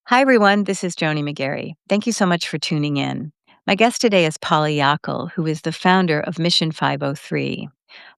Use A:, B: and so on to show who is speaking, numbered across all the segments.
A: Hi, everyone. This is Joni McGarry. Thank you so much for tuning in. My guest today is Paula Yockel, who is the founder of Mission 503.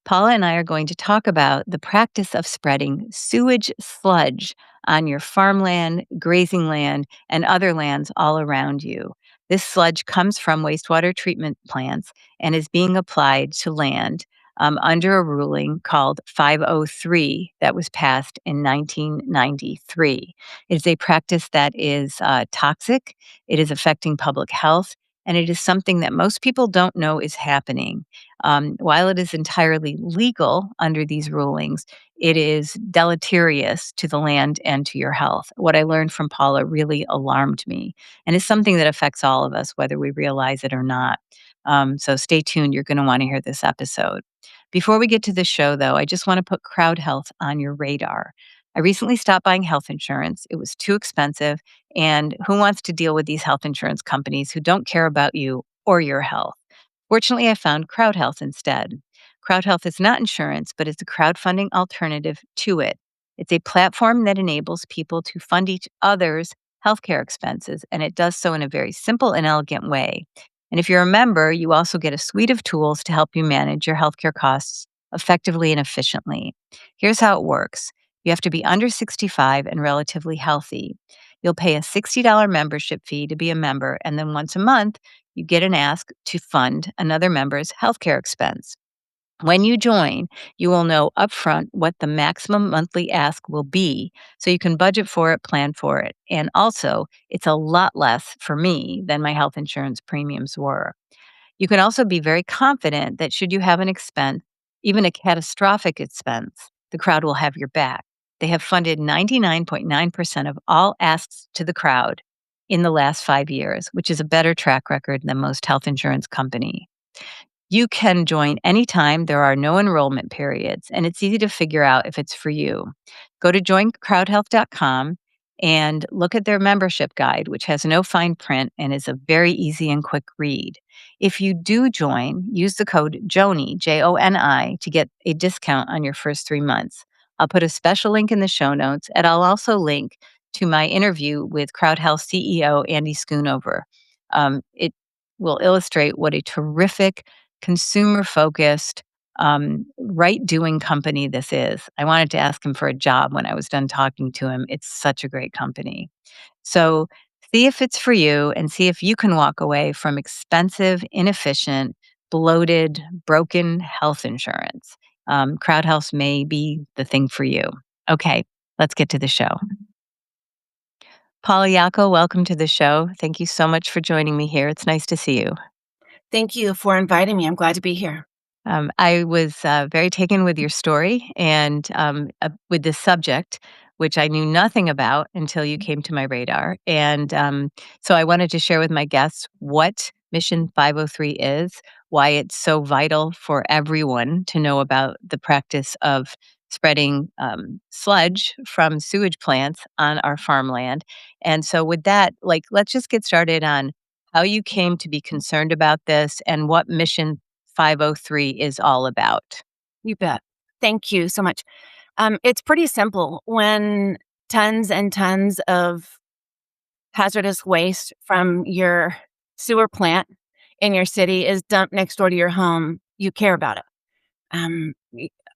A: Paula and I are going to talk about the practice of spreading sewage sludge on your farmland, grazing land, and other lands all around you. This sludge comes from wastewater treatment plants and is being applied to land under a ruling called 503 that was passed in 1993. It is a practice that is toxic, it is affecting public health, and it is something that most people don't know is happening. While it is entirely legal under these rulings, it is deleterious to the land and to your health. What I learned from Paula really alarmed me, and is something that affects all of us, whether we realize it or not. So stay tuned. You're going to want to hear this episode. Before we get to the show, though, I just want to put crowd health on your radar. I recently stopped buying health insurance. It was too expensive. And who wants to deal with these health insurance companies who don't care about you or your health? Fortunately, I found Crowd Health instead. Crowd Health is not insurance, but it's a crowdfunding alternative to it. It's a platform that enables people to fund each other's healthcare expenses, and it does so in a very simple and elegant way. And if you're a member, you also get a suite of tools to help you manage your healthcare costs effectively and efficiently. Here's how it works. You have to be under 65 and relatively healthy. You'll pay a $60 membership fee to be a member, and then once a month, you get an ask to fund another member's healthcare expense. When you join, you will know upfront what the maximum monthly ask will be, so you can budget for it, plan for it. And also, it's a lot less for me than my health insurance premiums were. You can also be very confident that should you have an expense, even a catastrophic expense, the crowd will have your back. They have funded 99.9% of all asks to the crowd in the last 5 years, which is a better track record than most health insurance company. You can join anytime. There are no enrollment periods, and it's easy to figure out if it's for you. Go to joincrowdhealth.com and look at their membership guide, which has no fine print and is a very easy and quick read. If you do join, use the code JONI, JONI, to get a discount on your first 3 months. I'll put a special link in the show notes, and I'll also link to my interview with Crowd Health CEO Andy Schoonover. It will illustrate what a terrific consumer focused, right doing company this is. I wanted to ask him for a job when I was done talking to him. It's such a great company. So see if it's for you and see if you can walk away from expensive, inefficient, bloated, broken health insurance. Crowd Health may be the thing for you. Okay, let's get to the show. Paula Yockel, welcome to the show. Thank you so much for joining me here. It's nice to see you.
B: Thank you for inviting me. I'm glad to be here.
A: I was very taken with your story and with this subject, which I knew nothing about until you came to my radar. And so I wanted to share with my guests what Mission 503 is, why it's so vital for everyone to know about the practice of spreading sludge from sewage plants on our farmland. And so, with that, let's just get started on how you came to be concerned about this and what Mission 503 is all about.
B: You bet. Thank you so much. It's pretty simple. When tons and tons of hazardous waste from your sewer plant in your city is dumped next door to your home, you care about it.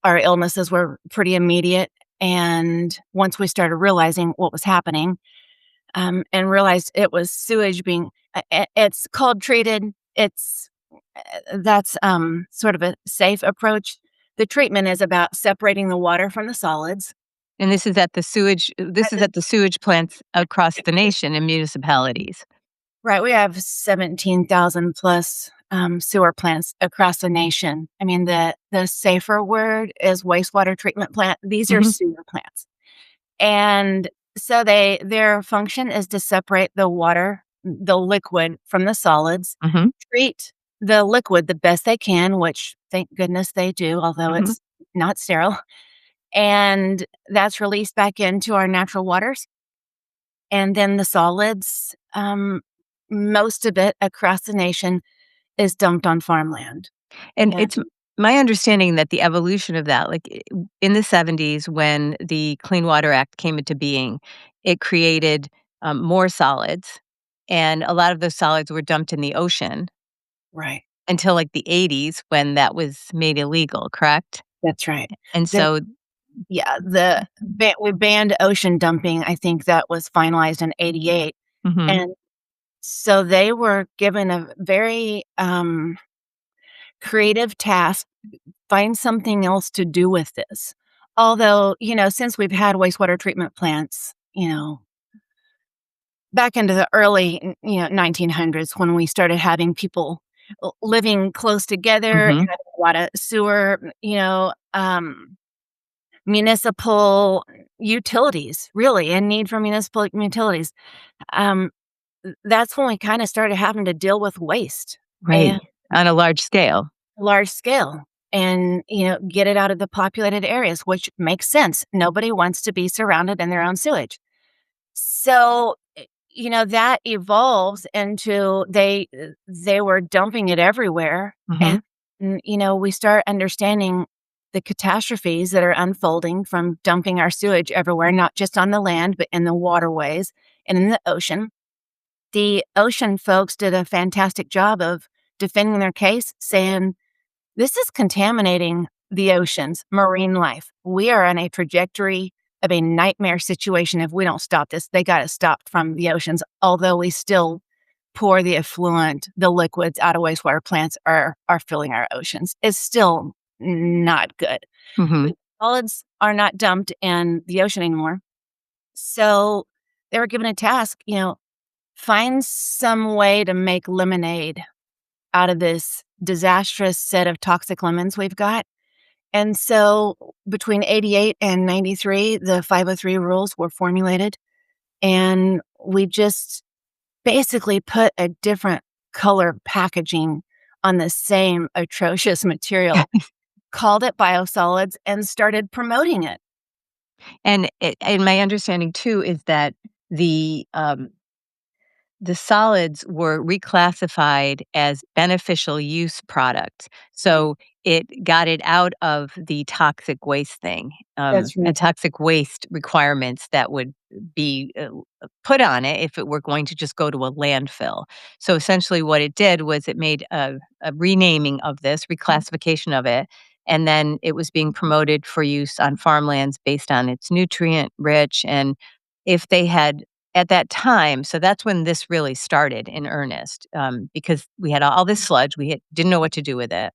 B: Our illnesses were pretty immediate. And once we started realizing what was happening, and realized it was sewage being, it's cold treated. That's sort of a safe approach. The treatment is about separating the water from the solids.
A: And this is at the sewage plants across the nation in municipalities.
B: Right, we have 17,000 plus sewer plants across the nation. I mean, the safer word is wastewater treatment plant. These are
A: Mhm.
B: sewer plants. And so their function is to separate the water, the liquid from the solids,
A: Mhm.
B: treat the liquid the best they can, which thank goodness they do, although
A: Mhm.
B: it's not sterile. And that's released back into our natural waters. And then the solids, most of it across the nation is dumped on farmland.
A: And
B: And
A: it's my understanding that the evolution of that, in the 70s when the Clean Water Act came into being, it created more solids, and a lot of those solids were dumped in the ocean
B: Right.
A: until, like, the '80s when that was made illegal, correct?
B: That's right.
A: And
B: The
A: so
B: Yeah, we banned ocean dumping. I think that was finalized in '88,
A: mhm,
B: and so they were given a very, creative task, find something else to do with this. Although, since we've had wastewater treatment plants, back into the early, 1900s when we started having people living close together,
A: mhm,
B: having a lot of sewer, municipal utilities, really, and need for municipal utilities. Um, that's when we kinda started having to deal with waste
A: right,
B: and
A: on a large scale.
B: large scale and, get it out of the populated areas, which makes sense. Nobody wants to be surrounded in their own sewage. So, that evolves into they were dumping it everywhere, and,
A: Mhm,
B: we start understanding the catastrophes that are unfolding from dumping our sewage everywhere, not just on the land, but in the waterways and in the ocean. The ocean folks did a fantastic job of defending their case, saying, "This is contaminating the oceans, marine life. We are on a trajectory of a nightmare situation if we don't stop this. They got it stopped from the oceans, although we still pour the effluent, the liquids out of wastewater plants are filling our oceans. It's still not good.
A: mhm.
B: Solids are not dumped in the ocean anymore. So they were given a task, find some way to make lemonade out of this disastrous set of toxic lemons we've got. And so between '88 and '93, the 503 rules were formulated, and we just basically put a different color packaging on the same atrocious material, called it Biosolids, and started promoting it.
A: And my understanding too is that the, um the solids were reclassified as beneficial use products.
B: Right.
A: So it got it out of the toxic waste thing,
B: That's right.
A: and toxic waste requirements that would be put on it if it were going to just go to a landfill. So essentially, what it did was it made a renaming of this, reclassification of it, and then it was being promoted for use on farmlands based on its nutrient rich. And if they had at that time, so that's when this really started in earnest, because we had all this sludge, didn't know what to do with it,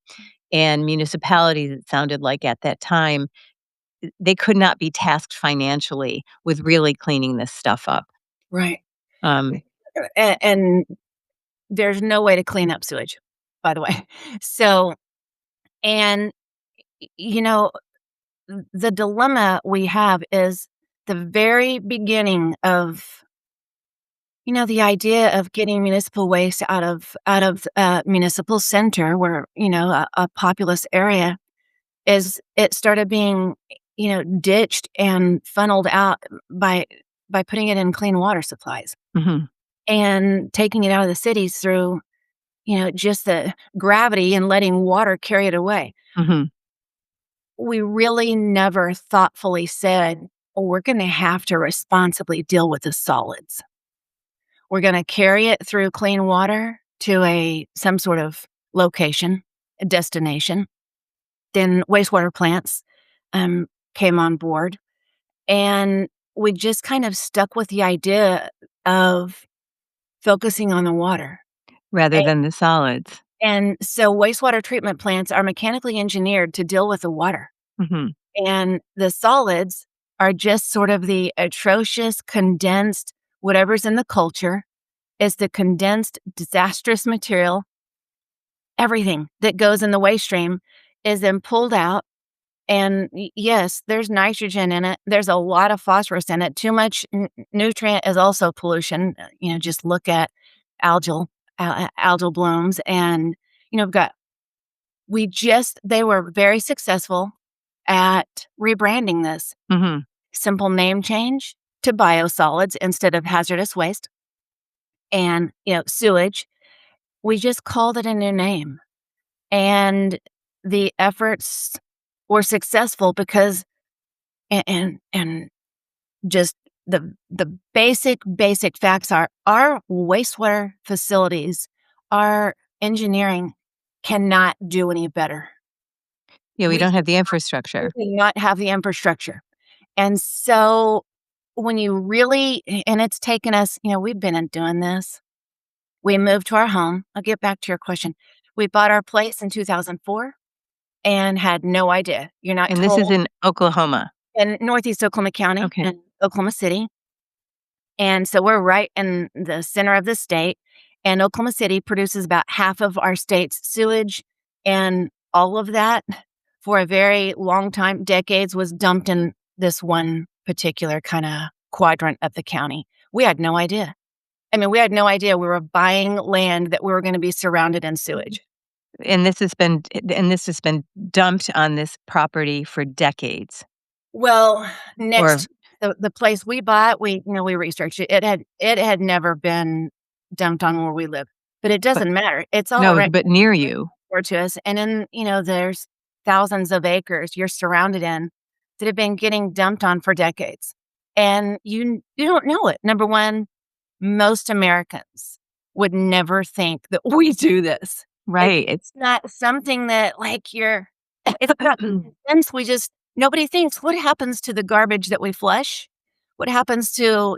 A: and municipalities, it sounded like at that time, they could not be tasked financially with really cleaning this stuff up.
B: Right.
A: Um,
B: And there's no way to clean up sewage, by the way. So, and, y you know, the dilemma we have is the very beginning of, the idea of getting municipal waste out of municipal center where, a populous area is it started being, ditched and funneled out by putting it in clean water supplies
A: mhm,
B: and taking it out of the cities through, just the gravity and letting water carry it away.
A: mhm,
B: We really never thoughtfully said, "Oh, we're gonna have to responsibly deal with the solids. We're gonna carry it through clean water to some sort of location, a destination." Then wastewater plants, um, came on board, and we just kind of stuck with the idea of focusing on the water.
A: rather than the solids.
B: And so wastewater treatment plants are mechanically engineered to deal with the water,
A: Mhm,
B: and the solids are just sort of the atrocious, condensed whatever's in the culture is the condensed, disastrous material. Everything that goes in the waste stream is then pulled out, and yes, there's nitrogen in it. There's a lot of phosphorus in it. Too much nutrient is also pollution. Just look at algal algal blooms, and we've got they were very successful at rebranding this.
A: mhm,
B: Simple name change to biosolids instead of hazardous waste and, sewage. We just called it a new name, and the efforts were successful because and just the basic facts are our wastewater facilities, our engineering cannot do any better.
A: Yeah, we
B: We
A: don't have the
B: we
A: infrastructure.
B: do not have the infrastructure. And so when you really and it's taken us, we've been in doing this. We moved to our home. I'll get back to your question. We bought our place in 2004 and had no idea. You're not
A: And this is
B: told
A: in Oklahoma.
B: in Northeast Oklahoma County
A: Okay.
B: in Oklahoma City. And so we're right in the center of the state. And Oklahoma City produces about half of our state's sewage. And all of that for a very long time, decades, was dumped in this one particular kind of quadrant of the county. We had no idea. I mean, we had no idea we were buying land that we were going to be surrounded in sewage.
A: And this has been dumped on this property for decades.
B: Well,
A: Or
B: next the place we bought, we researched it. It had never been dumped on where we live, but it
A: but
B: doesn't matter. It's all
A: no,
B: right
A: but near you.
B: to us, and then there's thousands of acres you're surrounded in that have been getting dumped on for decades, and you don't know it. Number one, most Americans would never think that we do this. It's
A: Right, it's
B: not something that, like, it's not since we just nobody thinks, "What happens to the garbage that we flush? What happens to,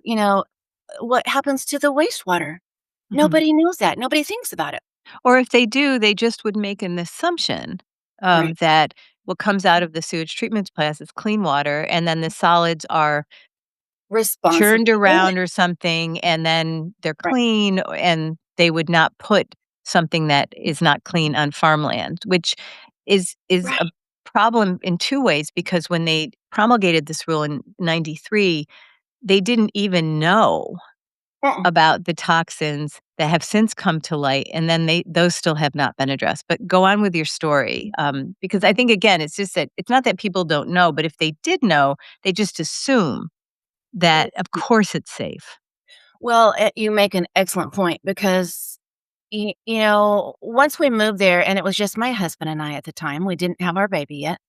B: what happens to the wastewater?"
A: Mhm.
B: Nobody knows that. Nobody thinks about it.
A: Or if they do, they just would make an assumption,
B: Right.
A: that what comes out of the sewage treatment plants is clean water, and then the solids are churned
B: Responsibility.
A: around or something, and then they're
B: Right.
A: clean, and they would not put something that is not clean on farmland, which is a
B: Right.
A: problem in 2 ways, because when they promulgated this rule in '93, they didn't even know
B: Mm-mm.
A: about the toxins that have since come to light, and then those still have not been addressed. But go on with your story, because I think, again, it's just that it's not that people don't know, but if they did know, they just assume that, of course, it's safe.
B: Well, you make an excellent point because once we moved there, and it was just my husband and I at the time, we didn't have our baby yet.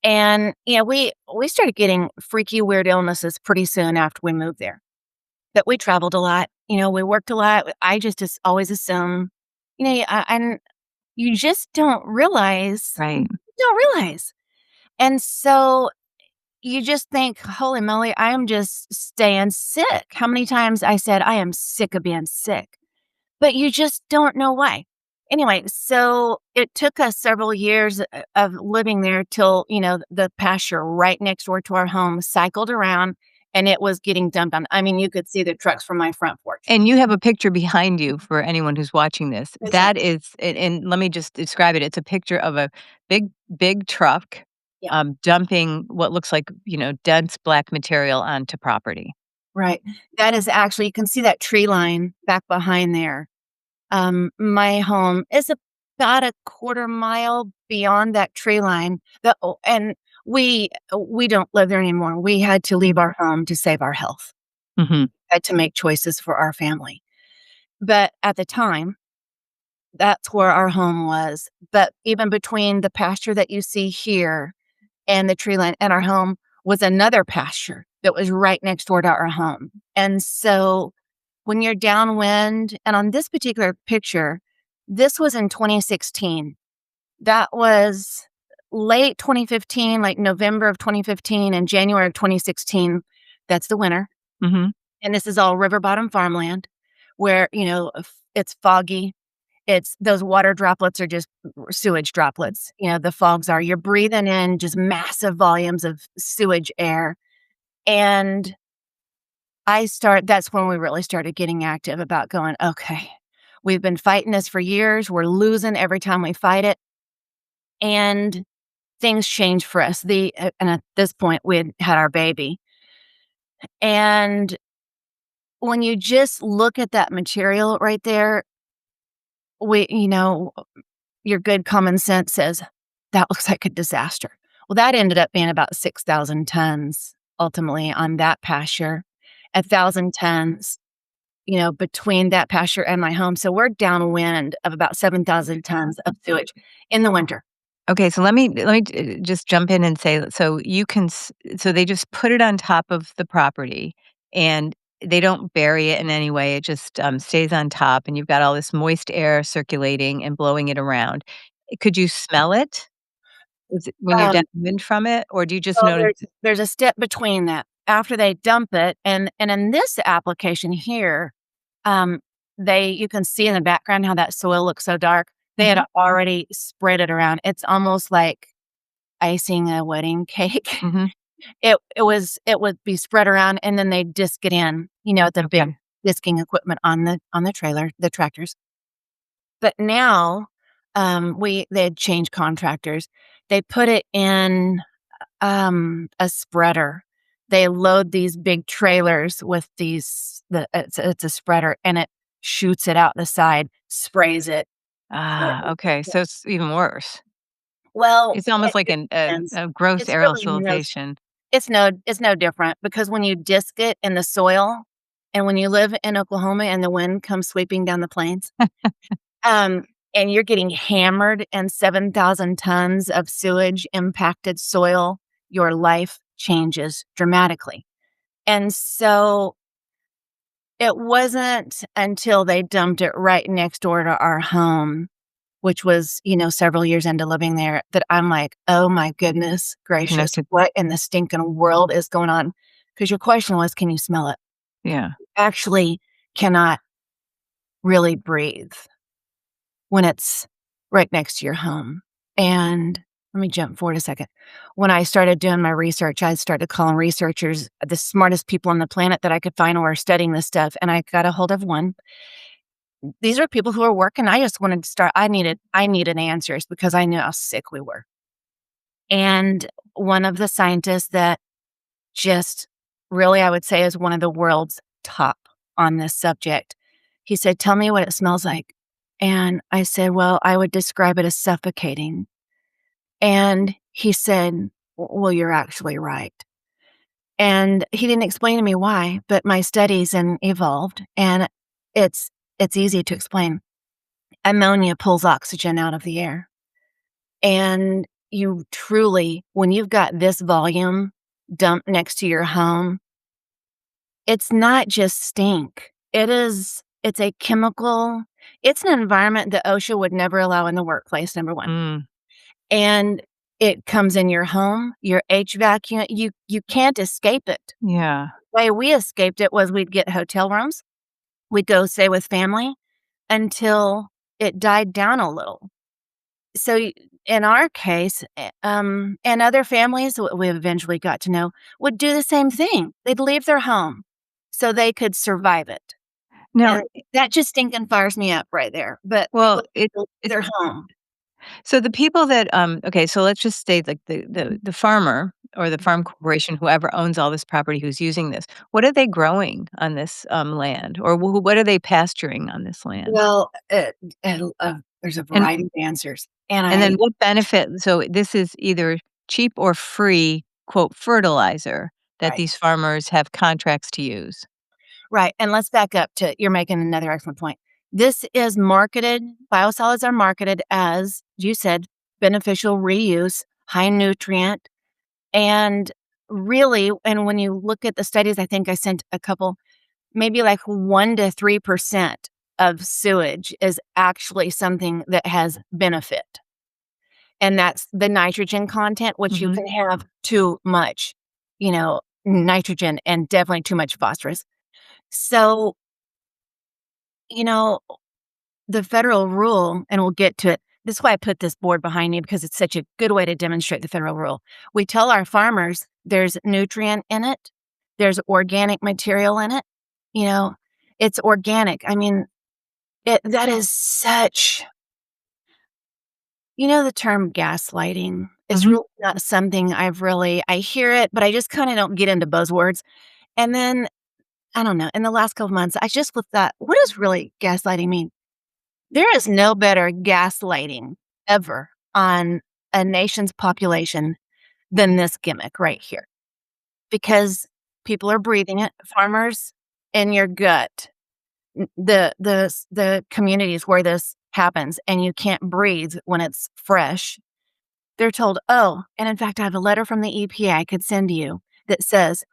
B: And we started getting freaky weird illnesses pretty soon after we moved there. That we traveled a lot, we worked a lot. I just always assume, and you just
A: Right.
B: don't realize. And so you just think, holy moly, I am just staying sick. How many times I said, I am sick of being sick, but you just don't know why. Anyway, so it took us several years of living there till, the pasture right next door to our home cycled around and it was getting dumped on. I mean, you could see the trucks from my front porch.
A: And you have a picture behind you for anyone who's watching this.
B: Exactly.
A: That is, and let me just describe it. It's a picture of a big, big truck,
B: Yeah.
A: dumping what looks like, dense black material onto property.
B: Right. That is actually, you can see that tree line back behind there. My home is about a quarter mile beyond that tree line. And we don't live there anymore. We had to leave our home to save our health.
A: Mhm.
B: Had to make choices for our family. But at the time, that's where our home was. But even between the pasture that you see here and the tree line and our home was another pasture that was right next door to our home. And so when you're downwind, and on this particular picture, this was in 2016. That was late 2015, like November of 2015 and January of 2016. That's the winter.
A: Mhm.
B: And this is all river bottom farmland where, it's foggy. It's those water droplets are just sewage droplets. The fogs are, you're breathing in just massive volumes of sewage air. And that's when we really started getting active about going, okay, we've been fighting this for years. We're losing every time we fight it. And things changed for us. And at this point, we had our baby. And when you just look at that material right there, we, your good common sense says that looks like a disaster. Well, that ended up being about 6,000 tons ultimately on that pasture, 1,000 tons between that pasture and my home. So we're downwind of about 7,000 tons of sewage in the winter.
A: Okay, so let me just jump in and say, so they just put it on top of the property, and they don't bury it in any way, it just, stays on top, and you've got all this moist air circulating and blowing it around. Could you smell it? Is it when you're
B: Um,
A: downwind from it, or do you just
B: well,
A: notice
B: there's a step between that. After they dump it, and in this application here, um, you can see in the background how that soil looks so dark. They had
A: Mhm,
B: already spread it around. It's almost like icing a wedding cake.
A: mhm,
B: It would be spread around, and then they'd disc it in, the big
A: okay.
B: disking equipment on the trailer, the tractors. But now, they had changed contractors. They put it in, a spreader. They load these big trailers with it's a spreader, and it shoots it out the side, sprays it.
A: Ah, okay, so it's even worse.
B: Well,
A: It's almost
B: it
A: like
B: depends.
A: a gross
B: It's really
A: aerosolization.
B: it's no different because when you disc it in the soil, and when you live in Oklahoma and the wind comes sweeping down the plains, um, and you're getting hammered and 7,000 tons of sewage impacted soil, your life changes dramatically. And so it wasn't until they dumped it right next door to our home, which was, several years into living there, that I'm like, "Oh my goodness gracious,
A: Connected,
B: what in the stinking world is going on?" Because your question was, can you smell it?
A: yeah.
B: Actually cannot really breathe when it's right next to your home. And let me jump forward a second. When I started doing my research, I started calling researchers the smartest people on the planet that I could find who are studying this stuff. And I got a hold of one. These are people who are working. I just wanted to start. I needed answers because I knew how sick we were. And one of the scientists that just really, I would say, is one of the world's top on this subject. He said, "Tell me what it smells like." And I said, "Well, I would describe it as suffocating." And he said, "Well, you're actually right." And he didn't explain to me why, but my studies and evolved, and it's easy to explain. Ammonia pulls oxygen out of the air. And you truly, when you've got this volume dumped next to your home, it's not just stink. It's a chemical, it's an environment that OSHA would never allow in the workplace, number 1.
A: Mm,
B: And it comes in your home, your HVAC unit, you can't escape it.
A: yeah.
B: The way we escaped it was we'd get hotel rooms, we'd go stay with family until it died down a little. So, in our case, and other families that we eventually got to know would do the same thing. They'd leave their home so they could survive it.
A: Now,
B: And that just stinking fires me up right there, but
A: well,
B: people leave
A: it's
B: their home.
A: so the people that, okay, so let's just say, like, the farmer or the farm corporation, whoever owns all this property who's using this, what are they growing on this, land? Or what are they pasturing on this land?
B: Well, there's a
A: And
B: variety of answers, and
A: and then what benefit, so this is either cheap or free, quote, "fertilizer" that
B: right.
A: these farmers have contracts to use.
B: Right, and let's back up to you're making another excellent point. This is marketed biosolids are marketed as, you said, beneficial reuse, high nutrient, and really and when you look at the studies, I think I sent a couple, maybe like 1 to 3% of sewage is actually something that has benefit, and that's the nitrogen content, which you
A: Mhm.
B: can have too much, nitrogen and definitely too much phosphorus. So, you know, the federal rule, and we'll get to it. This is why I put this board behind me because it's such a good way to demonstrate the federal rule. We tell our farmers there's nutrient in it, there's organic material in it. You know, it's organic. I mean, that is such, the term gaslighting is
A: Mhm.
B: really not something I hear it, but I just kind of don't get into buzzwords. And then, I don't know, in the last couple months, I just looked at what does really gaslighting mean? There is no better gaslighting ever on a nation's population than this gimmick right here, because people are breathing it. Farmers in your gut, the communities where this happens, and you can't breathe when it's fresh. They're told, "Oh," and in fact, I have a letter from the EPA I could send you that says,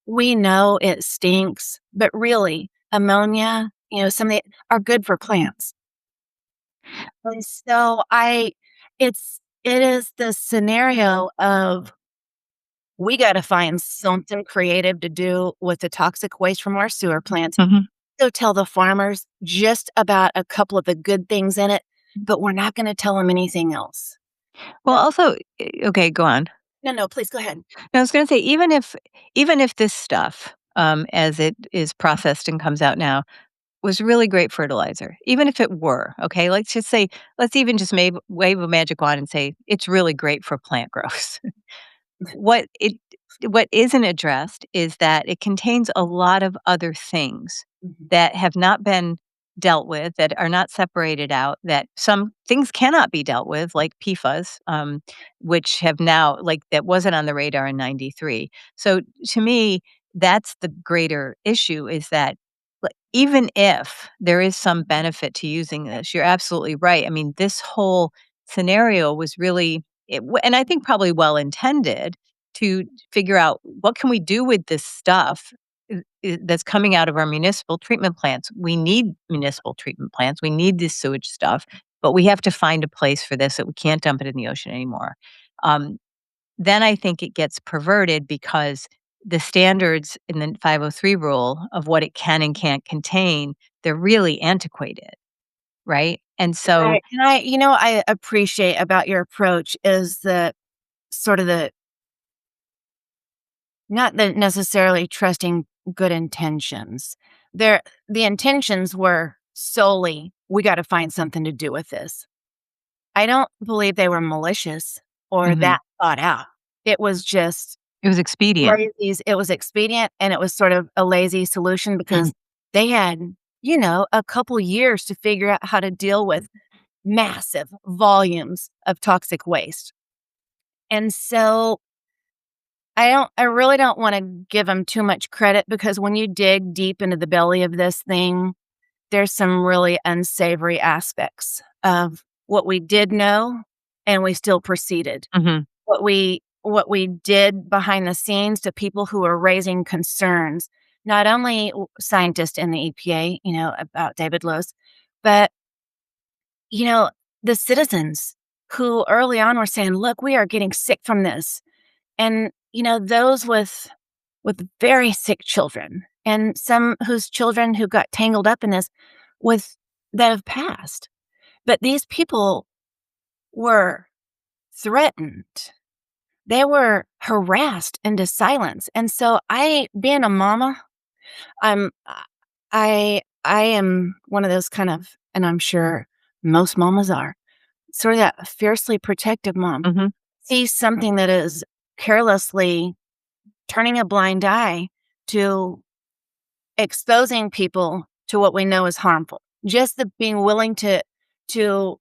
B: we know it stinks, but really, ammonia, some of it are good for plants. And so it is the scenario of we gotta find something creative to do with the toxic waste from our sewer plants.
A: Mhm.
B: So tell the farmers just about a couple of the good things in it, but we're not gonna tell them anything else.
A: Well,
B: No,
A: also okay, go on.
B: no, please go ahead.
A: No, I was gonna say even if this stuff, as it is processed and comes out now, was really great fertilizer, even if it were, okay? Let's just say let's even just wave a magic wand and say it's really great for plant growth. What it what isn't addressed is that it contains a lot of other things
B: Mhm.
A: that have not been dealt with, that are not separated out, that some things cannot be dealt with, like PFAS, which have now like, that wasn't on the radar in '93. So, to me, that's the greater issue is that, even if there is some benefit to using this, you're absolutely right. I mean, this whole scenario was really and I think probably well intended to figure out what can we do with this stuff that's coming out of our municipal treatment plants. We need municipal treatment plants. We need this sewage stuff, but we have to find a place for this that we can't dump it in the ocean anymore. Um, then I think it gets perverted because the standards in the 503 rule of what it can and can't contain, they're really antiquated, right? And so
B: Right, and I appreciate about your approach is the sort of the not the necessarily trusting good intentions. There the intentions were solely, "We gotta find something to do with this." I don't believe they were malicious or
A: mhm,
B: that thought out. It was just
A: it was expedient.
B: lazy it was expedient, and it was sort of a lazy solution
A: Mm,
B: because they had, a couple years to figure out how to deal with massive volumes of toxic waste. And so I really don't wanna give them too much credit because when you dig deep into the belly of this thing, there's some really unsavory aspects of what we did know, and we still proceeded.
A: mhm,
B: What we did behind the scenes to people who are raising concerns, not only scientists in the EPA, about David Lewis, but, you know, the citizens who early on were saying, "Look, we are getting sick from this." And, those with very sick children and some whose children who got tangled up in this with that have passed. But these people were threatened. They were harassed into silence. And so being a mama, I'm I am one of those kind of, and I'm sure most mamas are, sort of that fiercely protective mom.
A: mhm,
B: Sees something that is carelessly turning a blind eye to exposing people to what we know is harmful. Just the being willing to to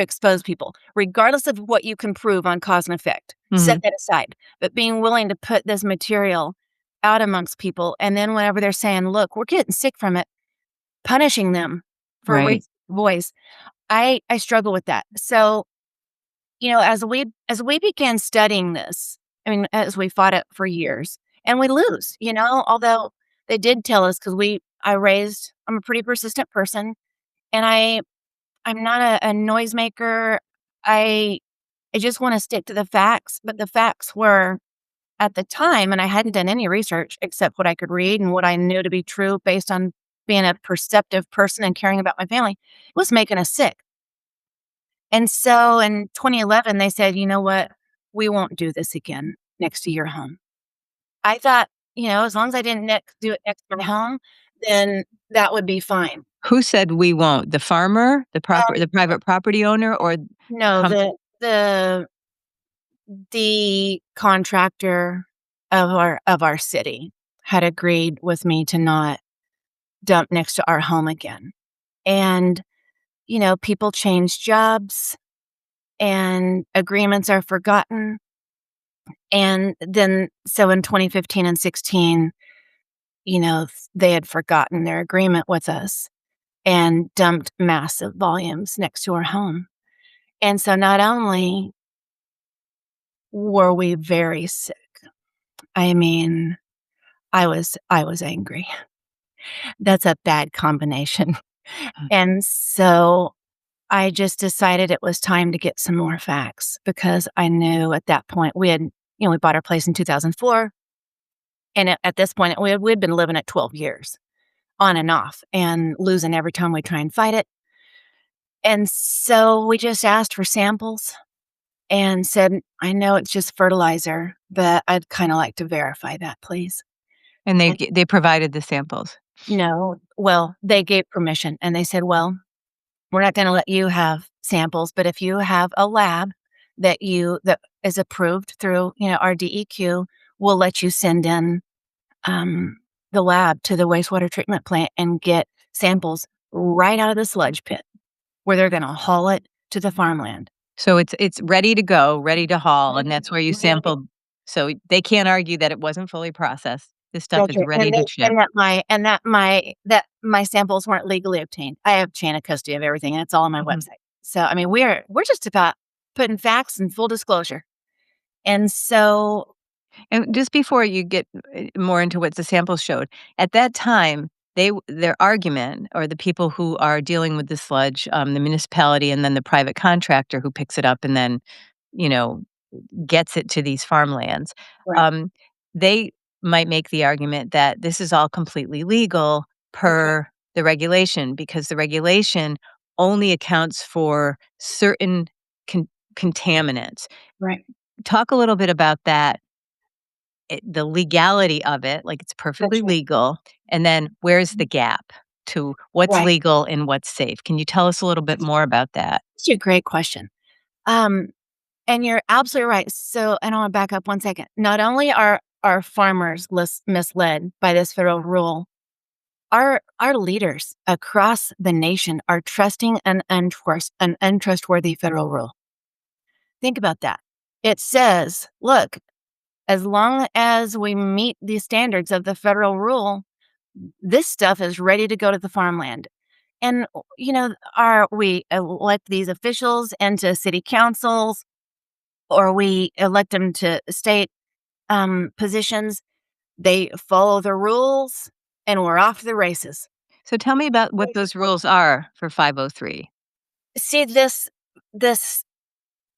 B: expose people, regardless of what you can prove on cause and effect. Set
A: mhm,
B: that aside. But being willing to put this material out amongst people, and then whenever they're saying, "Look, we're getting sick from it," punishing them for
A: right,
B: raising their voice. I struggle with that. So, as we began studying this, I mean, as we fought it for years, and we lose, although they did tell us because I'm a pretty persistent person, and I'm not a noisemaker. I I just wanna stick to the facts, but the facts were at the time, and I hadn't done any research except what I could read and what I knew to be true based on being a perceptive person and caring about my family, was making us sick. And so in 2011, they said, "You know what? We won't do this again next to your home." I thought, as long as I didn't do it next to my home, then that would be fine.
A: who said we won't? The farmer, the private property owner, or
B: No,
A: com
B: the contractor of our city had agreed with me to not dump next to our home again. And, people change jobs and agreements are forgotten. And then so in 2015 and 16, they had forgotten their agreement with us and dumped massive volumes next to our home. And so not only were we very sick, I mean, I was angry. That's a bad combination.
A: Mm.
B: And so I just decided it was time to get some more facts because I knew at that point we bought our place in 2004. And at this point, we'd been living it 12 years on and off and losing every time we try and fight it. And so we just asked for samples and said, I know it's just fertilizer, but I'd kind of like to verify that, please.
A: And
B: And
A: they provided the samples.
B: no, well, they gave permission and they said, well, we're not going to let you have samples, but if you have a lab that is approved through, our DEQ, we'll let you send in um, the lab to the wastewater treatment plant and get samples right out of the sludge pit where they're going to haul it to the farmland.
A: So it's ready to go, ready to haul, and that's where you
B: Right.
A: sampled. So they can't argue that it wasn't fully processed. This stuff
B: That's
A: is
B: right.
A: ready to ship.
B: And that my samples weren't legally obtained. I have chain of custody of everything, and it's all on my
A: Mhm.
B: website. So I mean, we're just about putting facts and full disclosure. And so
A: And just before you get more into what the samples showed, at that time, their argument, or the people who are dealing with the sludge, the municipality and then the private contractor who picks it up and then, you know, gets it to these farmlands,
B: right.
A: um, they might make the argument that this is all completely legal
B: Okay.
A: per the regulation, because the regulation only accounts for certain con contaminants.
B: Right.
A: Talk a little bit about that, the legality of it, like it's
B: That's
A: perfectly
B: right.
A: legal, and then where's the gap to what's
B: Right.
A: legal and what's safe? Can you tell us a little bit more about that?
B: That's a great question. Um, and you're absolutely right. So, and I want to back up one second. Not only are our farmers misled by this federal rule, our leaders across the nation are trusting an untrustworthy federal rule. Think about that. It says, look, as long as we meet the standards of the federal rule, this stuff is ready to go to the farmland. And are we elect these officials into city councils, or we elect them to state positions? They follow the rules, and we're off to the races.
A: So tell me about what those rules are for 503.
B: See this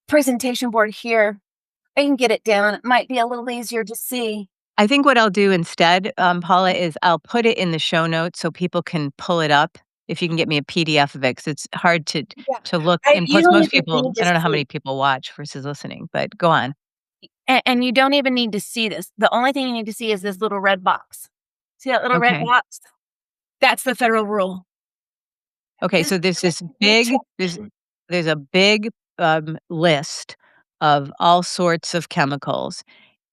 B: presentation board here. I can get it down. It might be a little easier to see.
A: I think what I'll do instead, Paula, is I'll put it in the show notes so people can pull it up. If you can get me a PDF of it, because it's hard
B: Yeah,
A: to look. And
B: you
A: plus,
B: don't
A: most
B: even
A: people,
B: need
A: I
B: to
A: don't know how
B: see,
A: many people watch versus listening. But go on.
B: and you don't even need to see this. The only thing you need to see is this little red box. See that little red
A: Okay.
B: box? That's the federal rule.
A: Okay.
B: This
A: So there's this
B: is
A: big there's a big list of all sorts of chemicals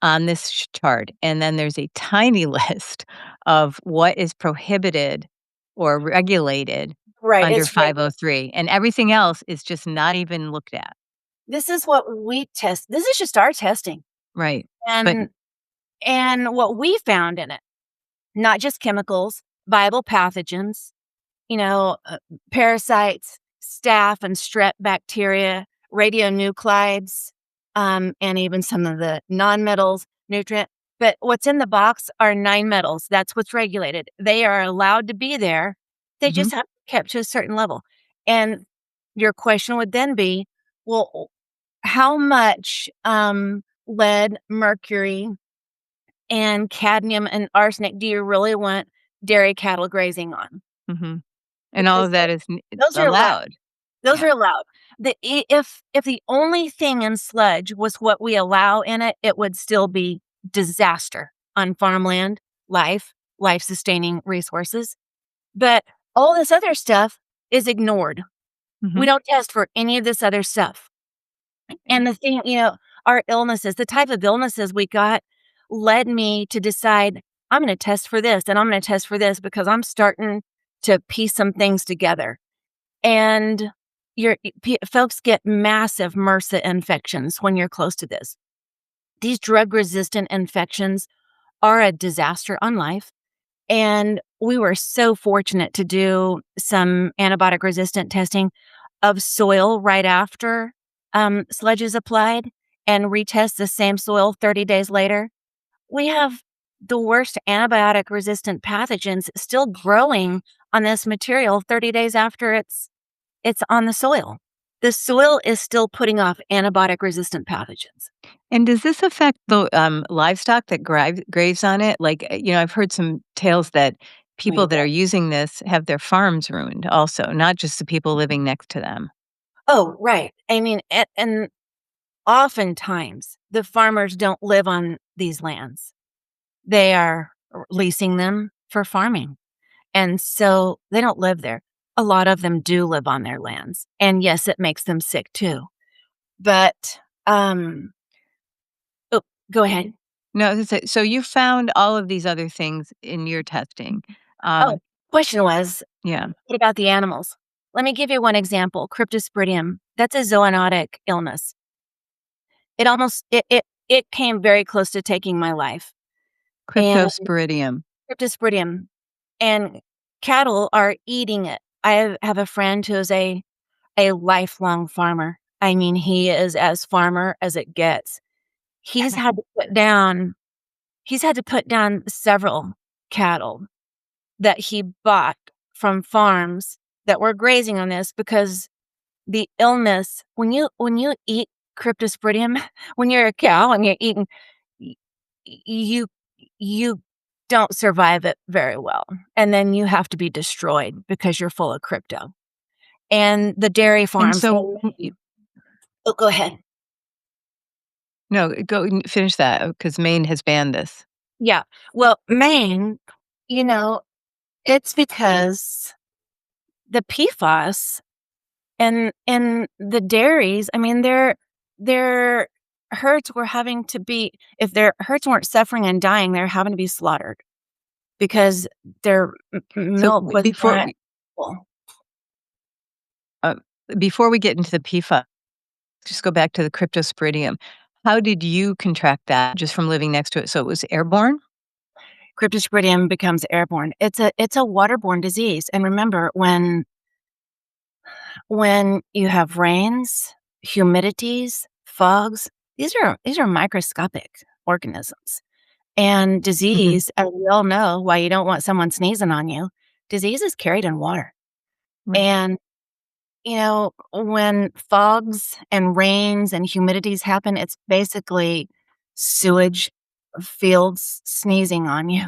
A: on this chart, and then there's a tiny list of what is prohibited or regulated
B: right.
A: under
B: It's right.
A: 503, and everything else is just not even looked at.
B: This is what we test. This is just our testing,
A: Right. But
B: and what we found in it, not just chemicals, viable pathogens, you know, uh, parasites, staph and strep bacteria, radionuclides, and even some of the non-metals, nutrient. But what's in the box are 9 metals. That's what's regulated. They are allowed to be there. They
A: mhm.
B: just have to be kept to a certain level. And your question would then be, well, how much lead, mercury, and cadmium and arsenic do you really want dairy cattle grazing on?
A: Mhm. And all
B: Because
A: of that is
B: those are allowed.
A: allowed.
B: Those
A: Yeah.
B: are allowed. If the only thing in sludge was what we allow in it, it would still be disaster on farmland, life-sustaining resources. But all this other stuff is ignored. We
A: Mhm.
B: don't test for any of this other stuff. And the thing, our illnesses, the type of illnesses we got led me to decide I'm going to test for this and I'm going to test for this because I'm starting to piece some things together. And folks get massive MRSA infections when you're close to this. These drug resistant infections are a disaster on life. And we were so fortunate to do some antibiotic resistant testing of soil right after sludge is applied and retest the same soil 30 days later. we have the worst antibiotic resistant pathogens still growing on this material 30 days after it's on the soil. The soil is still putting off antibiotic resistant pathogens.
A: And does this affect the, livestock that graze on it? Like, I've heard some tales that people
B: Right.
A: that are using this have their farms ruined also, not just the people living next to them.
B: Oh, right. I mean, and oftentimes the farmers don't live on these lands. They are leasing them for farming. And so they don't live there. A lot of them do live on their lands. And yes, it makes them sick too. But, oh, go ahead.
A: No, so you found all of these other things in your testing.
B: Oh,
A: Um,
B: question was,
A: yeah.
B: what about the animals? Let me give you one example. Cryptosporidium. That's a zoonotic illness. It came very close to taking my life. And
A: Cryptosporidium.
B: Cryptosporidium, and cattle are eating it. I have a friend who is a lifelong farmer. I mean, he is as farmer as it gets. He's had to put down he's had to put down several cattle that he bought from farms that were grazing on this because the illness when you eat Cryptosporidium, when you're a cow and you're eating, y you you don't survive it very well, and then you have to be destroyed because you're full of crypto. And the dairy
A: And
B: farms
A: so
B: oh, go ahead.
A: no, go and finish that because Maine has banned this.
B: Yeah. Well, Maine, you know, it's because the PFAS and the dairies, I mean, their herds were having to be if their herds weren't suffering and dying, they're having to be slaughtered because their
A: So
B: milk was not full.
A: uh, before we get into the PFAS, just go back to the Cryptosporidium. How did you contract that just from living next to it? So it was airborne?
B: Cryptosporidium becomes airborne. It's a waterborne disease, and remember, when you have rains, humidities, fogs, these are microscopic organisms. And
A: Mhm.
B: disease, as we all know why you don't want someone sneezing on you, disease is carried in water.
A: Right.
B: And, when fogs and rains and humidities happen, it's basically sewage fields sneezing on you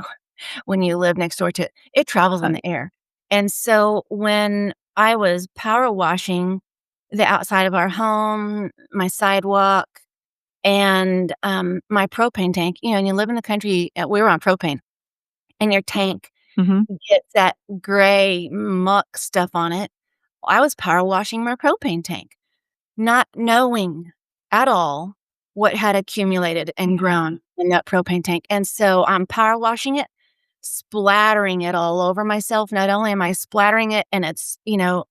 B: when you live next door to it. It travels in
A: Uh,
B: the air. And so when I was power washing the outside of our home, my sidewalk, and, my propane tank, and you live in the country, we were on propane, and your tank
A: mhm.
B: gets that gray muck stuff on it. I was power washing my propane tank, not knowing at all what had accumulated and
A: Yeah.
B: grown in that propane tank, and so I'm power washing it, splattering it all over myself. Not only am I splattering it and it's, you know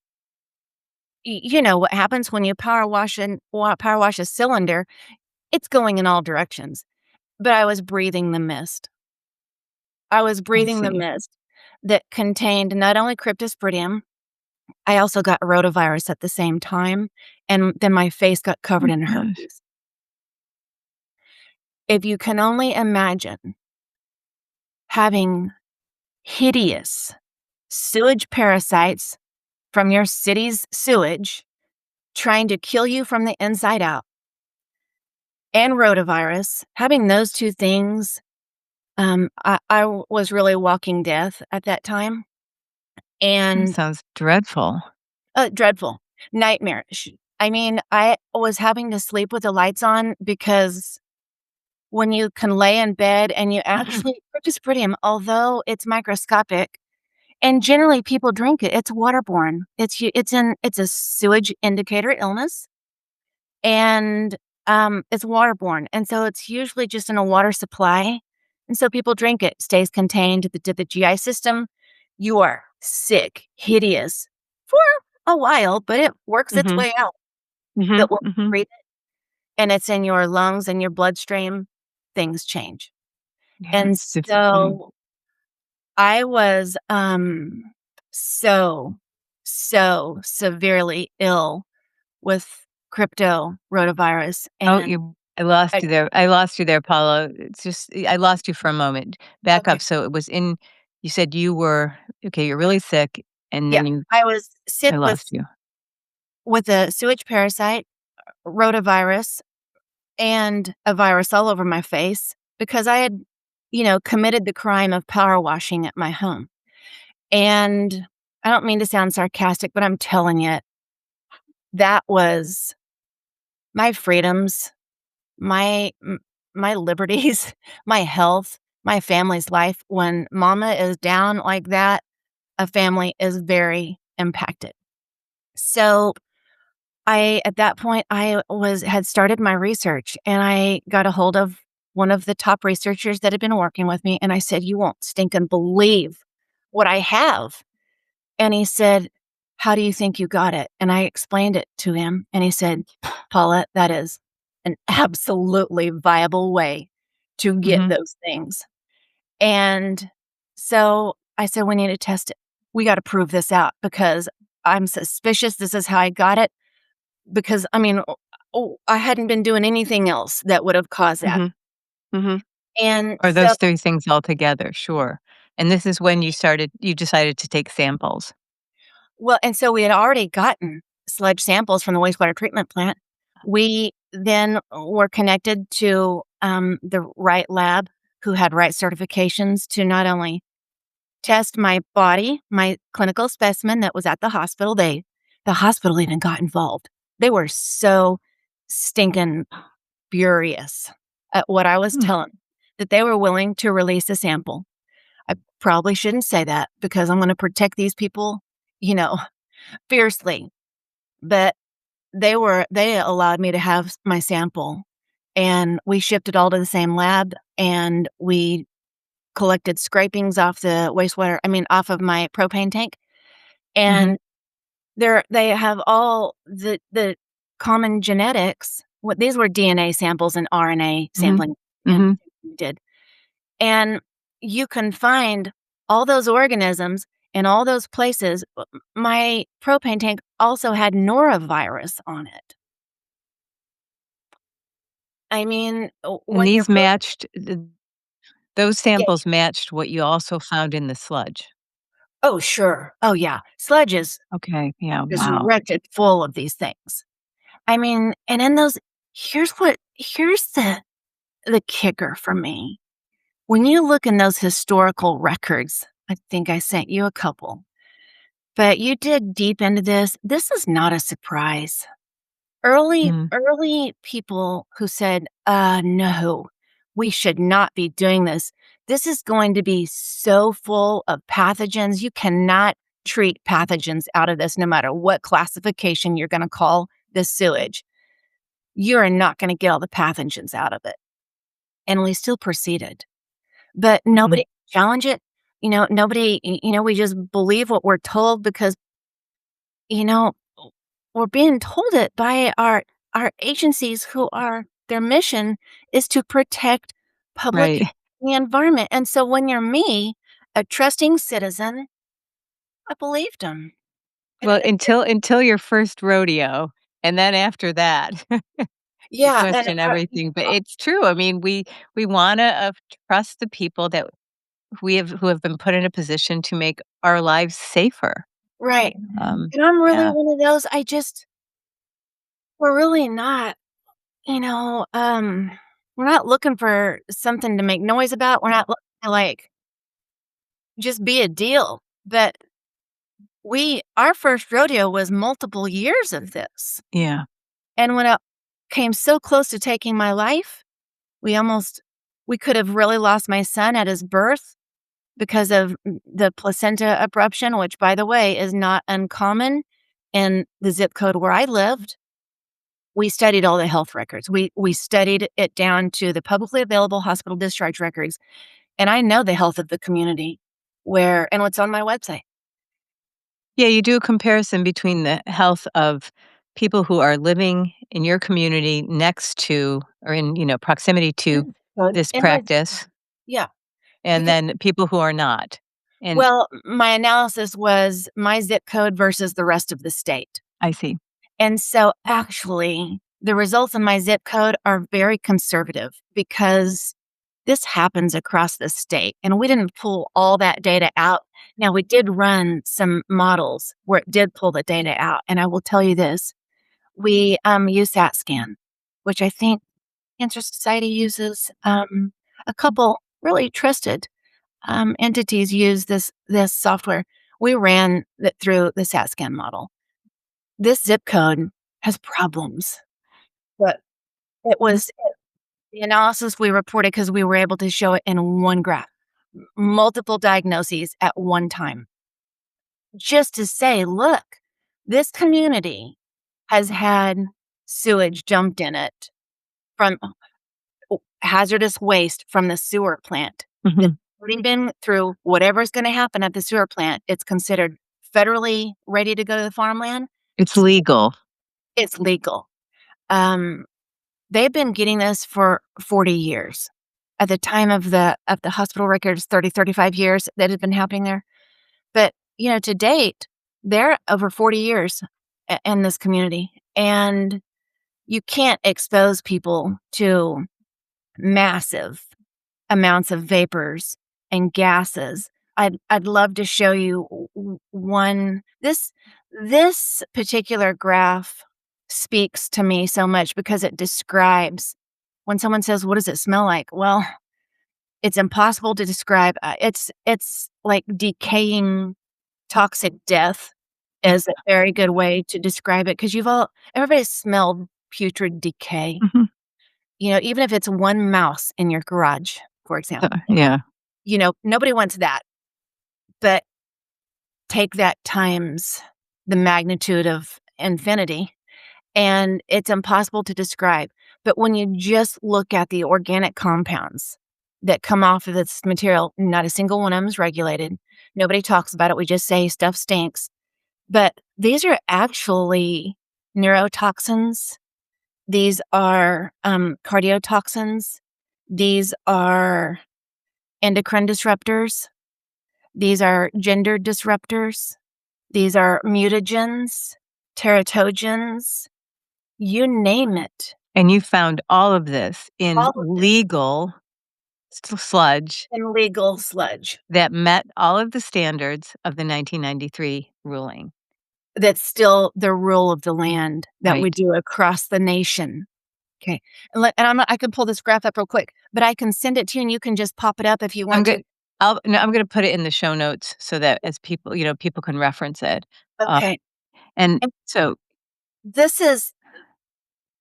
B: what happens when you power wash a cylinder, it's going in all directions, but I was breathing the mist. I was
A: I
B: breathing the
A: see.
B: mist that contained not only Cryptosporidium, I also got rotavirus at the same time, and then my face got covered
A: Oh
B: in
A: gosh.
B: herpes. If you can only imagine having hideous sewage parasites from your city's sewage trying to kill you from the inside out and rotavirus, having those 2 things, I was really walking death at that time,
A: That
B: and
A: sounds dreadful.
B: dreadful, nightmarish. I mean, I was having to sleep with the lights on because when you can lay in bed and you actually Cryptosporidium, although it's microscopic, and generally people drink it, it's waterborne. It's a sewage indicator illness, and, it's waterborne, and so it's usually just in a water supply, and so people drink it, stays contained to the GI system. You are sick, hideous for a while, but it works its
A: Mhm.
B: way out.
A: Mhm.
B: But when you
A: Mhm.
B: breathe it and it's in your lungs and your bloodstream, things change.
A: Yeah,
B: And
A: it's difficult.
B: so I was, so, so severely ill with crypto rotavirus,
A: Oh,
B: and
A: you lost
B: I
A: you there. I lost you there, Paula. It's just I lost you for a moment. Back
B: okay.
A: up. So it was in you said you were okay, you're really sick, and
B: Yeah,
A: then you
B: I was sick
A: I lost you.
B: with a sewage parasite, rotavirus, and a virus all over my face because I had, committed the crime of power washing at my home. And I don't mean to sound sarcastic, but I'm telling you, that was my freedoms, my my liberties, my health, my family's life. When mama is down like that, a family is very impacted. So I at that point, I was had started my research, and I got a hold of one of the top researchers that had been working with me, and I said, "You won't stinking believe what I have." And he said, "How do you think you got it?" And I explained it to him, and he said, "Paula, that is an absolutely viable way to get
A: Mhm.
B: those things." And so I said, "We need to test it. We gotta prove this out because I'm suspicious this is how I got it." Because, I mean, I hadn't been doing anything else that would have caused that.
A: Mhm. Mhm.
B: And
A: Or
B: so
A: those 3 things all together, sure. And this is when you decided to take samples.
B: and so we had already gotten sludge samples from the wastewater treatment plant. We then were connected to, the right lab who had right certifications to not only test my body, my clinical specimen that was at the hospital even got involved. They were so stinking furious at what I was
A: Hmm.
B: telling that they were willing to release a sample. I probably shouldn't say that because I'm gonna protect these people, you know, fiercely, but they allowed me to have my sample, and we shipped it all to the same lab, and we collected scrapings off the off of my propane tank,
A: Mhm.
B: and they have all the common genetics. What these were DNA samples and RNA
A: Mhm.
B: sampling, and
A: Mhm.
B: we did. And you can find all those organisms in all those places. My propane tank also had norovirus on it. I mean,
A: And
B: when you're
A: these matched the those
B: yeah.
A: samples matched what you also found in the sludge.
B: Oh, sure. Oh, yeah. Sludge
A: Okay, yeah,
B: is
A: wow.
B: wretched full of these things. I mean, and in those here's the kicker for me. When you look in those historical records, I think I sent you a couple, but you dig deep into this is not a surprise.
A: Mm,
B: Early people who said, no, we should not be doing this. This is going to be so full of pathogens. You cannot treat pathogens out of this, no matter what classification you're going to call this sewage. You're not going to get all the pathogens out of it." And we still proceeded, but
A: mhm,
B: nobody challenge it. Nobody, we just believe what we're told because, you know, we're being told it by our agencies who are their mission is to protect public
A: right.
B: health and the environment. And so when you're me, a trusting citizen, I believed them. And
A: Well, until your first rodeo, and then after that, you
B: yeah, and
A: question everything, but it's true, I mean, we wanna, trust the people that who have been put in a position to make our lives safer.
B: right.
A: Um,
B: And I'm really
A: yeah,
B: one of those. We're really not, we're not looking for something to make noise about. We're not looking to like just be a deal. But our first rodeo was multiple years of this.
A: yeah,
B: And when it came so close to taking my life, we almost we could have really lost my son at his birth because of the placenta abruption, which by the way is not uncommon in the zip code where I lived. We studied all the health records. We studied it down to the publicly available hospital discharge records, and I know the health of the community and what's on my website.
A: yeah, you do a comparison between the health of people who are living in your community next to or in, proximity to
B: Good.
A: this
B: In my
A: practice,
B: Yeah,
A: and
B: because
A: then people who are not, and
B: well, my analysis was my zip code versus the rest of the state.
A: I see.
B: And so actually The results in my zip code are very conservative because this happens across the state, and we didn't pull all that data out. Now, we did run some models where it did pull the data out, and I will tell you this, we, use SAT-SCAN, which I think Cancer Society uses, a couple really trusted, entities use this software. We ran it through the SAT-SCAN model. This zip code has problems, but it was the analysis we reported because we were able to show it in one graph, multiple diagnoses at one time, just to say, "Look, this community has had sewage dumped in it from hazardous waste from the sewer plant. It's
A: Mhm.
B: already been through whatever's gonna happen at the sewer plant. It's considered federally ready to go to the farmland.
A: It's legal.
B: It's legal." Um, they've been getting this for 40 years. At the time of the hospital records, 30, 35 years that had been happening there. But, to date, they're over 40 years in this community, and you can't expose people to massive amounts of vapors and gases. I'd love to show you one. This particular graph speaks to me so much because it describes when someone says, "What does it smell like?" Well, it's impossible to describe. It's like decaying toxic death is a very good way to describe it because everybody's smelled putrid decay.
A: Mhm.
B: Even if it's one mouse in your garage, for example.
A: Yeah.
B: Nobody wants that, but take that times the magnitude of infinity, and it's impossible to describe. But when you just look at the organic compounds that come off of this material, not a single one of them is regulated. Nobody talks about it. We just say stuff stinks. But these are actually neurotoxins. These are cardiotoxins. These are endocrine disruptors. These are gender disruptors. These are mutagens, teratogens, you name it.
A: And you found all of this in
B: All of it
A: legal sludge
B: in legal sludge
A: that met all of the standards of the 1993 ruling,
B: that's still the rule of the land that we
A: right?
B: do across the nation. Okay, I can pull this graph up real quick, but I can send it to you, and you can just pop it up if you
A: I'm
B: want
A: good.
B: to.
A: I'm gonna put it in the show notes so that as people, people can reference it. Uh,
B: Okay,
A: and
B: and
A: so
B: this is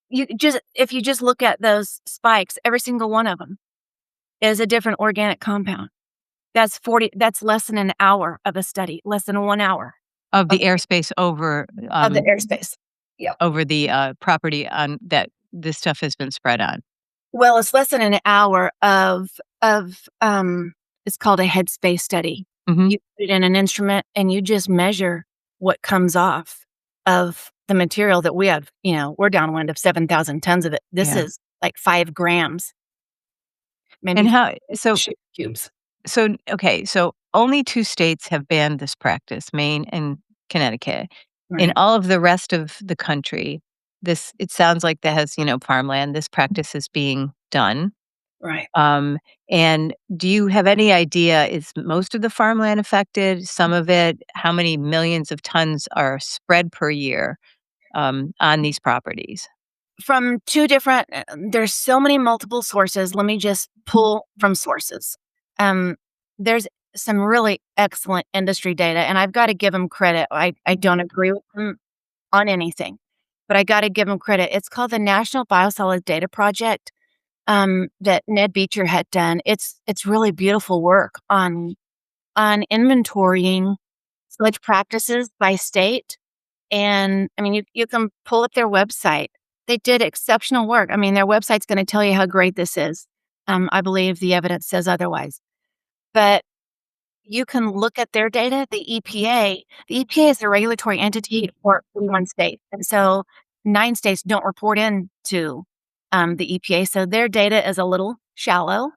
B: you just if you just look at those spikes, every single one of them is a different organic compound. That's less than an hour of a study, less than 1 hour
A: of
B: of
A: the airspace
B: the airspace. Yep.
A: over the, property on that this stuff has been spread on.
B: Well, it's less than an hour of it's called a headspace study.
A: Mhm.
B: You put it in an instrument, and you just measure what comes off of the material that we have, we're downwind of 7,000 tons of it. This
A: Yeah.
B: is like 5 grams,
A: And
B: maybe
A: how so
B: sugar cubes.
A: okay, so only 2 states have banned this practice, Maine and Connecticut. In
B: Right,
A: all of the rest of the country, this it sounds like that has, farmland, this practice is being done.
B: right.
A: Um, and do you have any idea, is most of the farmland affected, some of it? How many millions of tons are spread per year, on these properties?
B: From 2 different there's so many multiple sources, let me just pull from sources. There's some really excellent industry data, and I've gotta give them credit. I don't agree with them on anything, but I gotta give them credit. It's called the National Biosolids Data Project, that Ned Beecher had done. It's really beautiful work on inventorying sludge practices by state. And I mean, you can pull up their website. They did exceptional work. I mean, their website's gonna tell you how great this is. I believe the evidence says otherwise. But you can look at their data, the EPA is the regulatory entity for 41 states. And so 9 states don't report in to the EPA. So their data is a little shallow.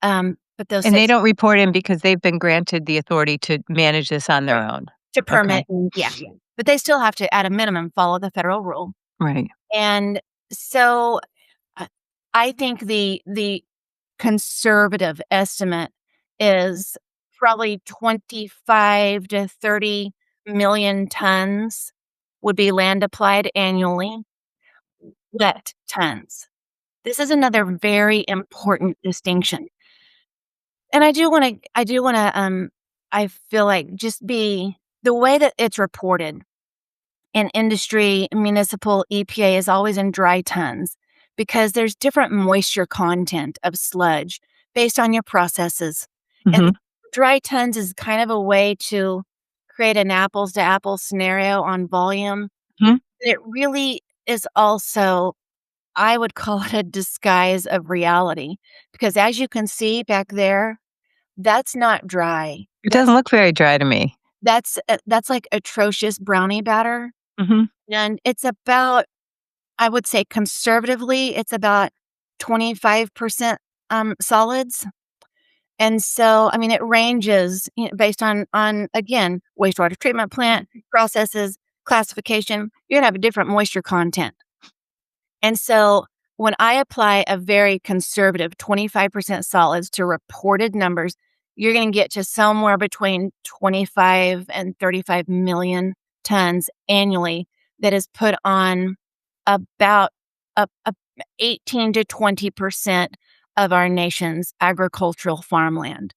B: But those
A: And they
B: states
A: don't report in because they've been granted the authority to manage this on their own.
B: to permit,
A: Okay,
B: and yeah. But they still have to, at a minimum, follow the federal rule.
A: right.
B: And So, I I think the conservative estimate is probably 25 to 30 million tons would be land applied annually, wet tons. This is another very important distinction. And I feel like just be the way that it's reported in industry, municipal, EPA is always in dry tons because there's different moisture content of sludge based on your processes. And
A: Mhm,
B: dry tons is kind of a way to create an apples to apples scenario on volume.
A: mhm.
B: It really is also, I would call it a disguise of reality because as you can see back there, that's not dry.
A: It doesn't look very dry to me.
B: That's like atrocious brownie batter,
A: Mhm.
B: and it's about, I would say conservatively, it's about 25%, solids, and so, I mean, it ranges, based on, again, wastewater treatment plant, processes, classification, you're gonna have a different moisture content. And so when I apply a very conservative 25% solids to reported numbers, you're going to get to somewhere between 25 and 35 million tons annually that is put on about a 18 to 20% of our nation's agricultural farmland.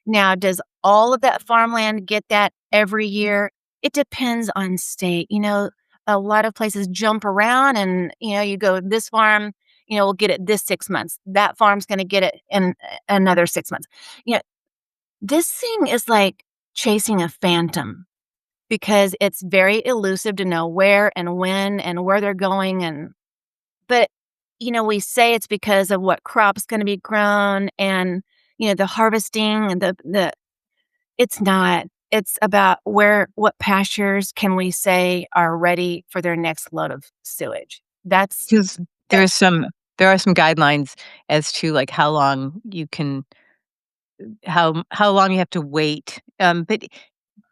B: Now, does all of that farmland get that every year? It depends on state. A lot of places jump around and, you go, this farm, will get it this 6 months. That farm's going to get it in another 6 months. You know, this thing is like chasing a phantom because it's very elusive to know where and when and where they're going. But, we say it's because of what crop's going to be grown and, the harvesting and the it's not. It's about what pastures can we say are ready for their next load of sewage. That's
A: 'Cause
B: that
A: there's some there are some guidelines as to, like, how long you can how long you have to wait, but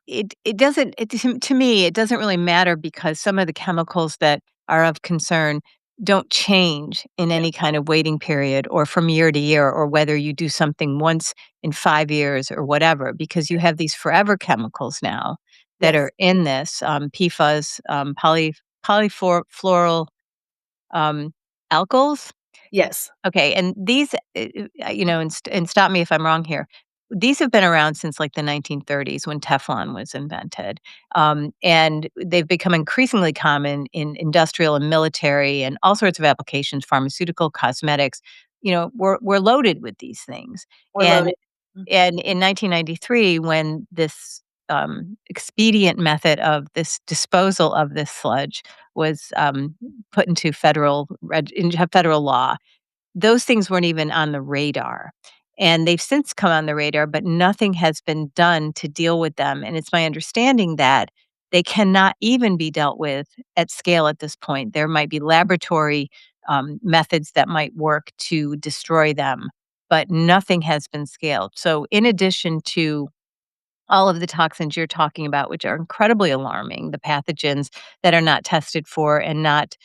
A: it doesn't to me, it doesn't really matter because some of the chemicals that are of concern don't change in
B: Yeah.
A: any kind of waiting period or from year to year or whether you do something once in 5 years or whatever, because you have these forever chemicals now that
B: Yes.
A: are in this, PFAS, polyfluoral, um, alkyls.
B: Yes.
A: Okay, and these, and stop me if I'm wrong here. These have been around since like the 1930s when Teflon was invented, and they've become increasingly common in industrial and military and all sorts of applications, pharmaceutical, cosmetics. We're loaded with these things,
B: We're
A: and
B: loaded. Mm.
A: and in 1993, when this expedient method of this disposal of this sludge was put into federal law, those things weren't even on the radar. And they've since come on the radar, but nothing has been done to deal with them. And it's my understanding that they cannot even be dealt with at scale at this point. There might be laboratory methods that might work to destroy them, but nothing has been scaled. So, in addition to all of the toxins you're talking about, which are incredibly alarming, the pathogens that are not tested for and not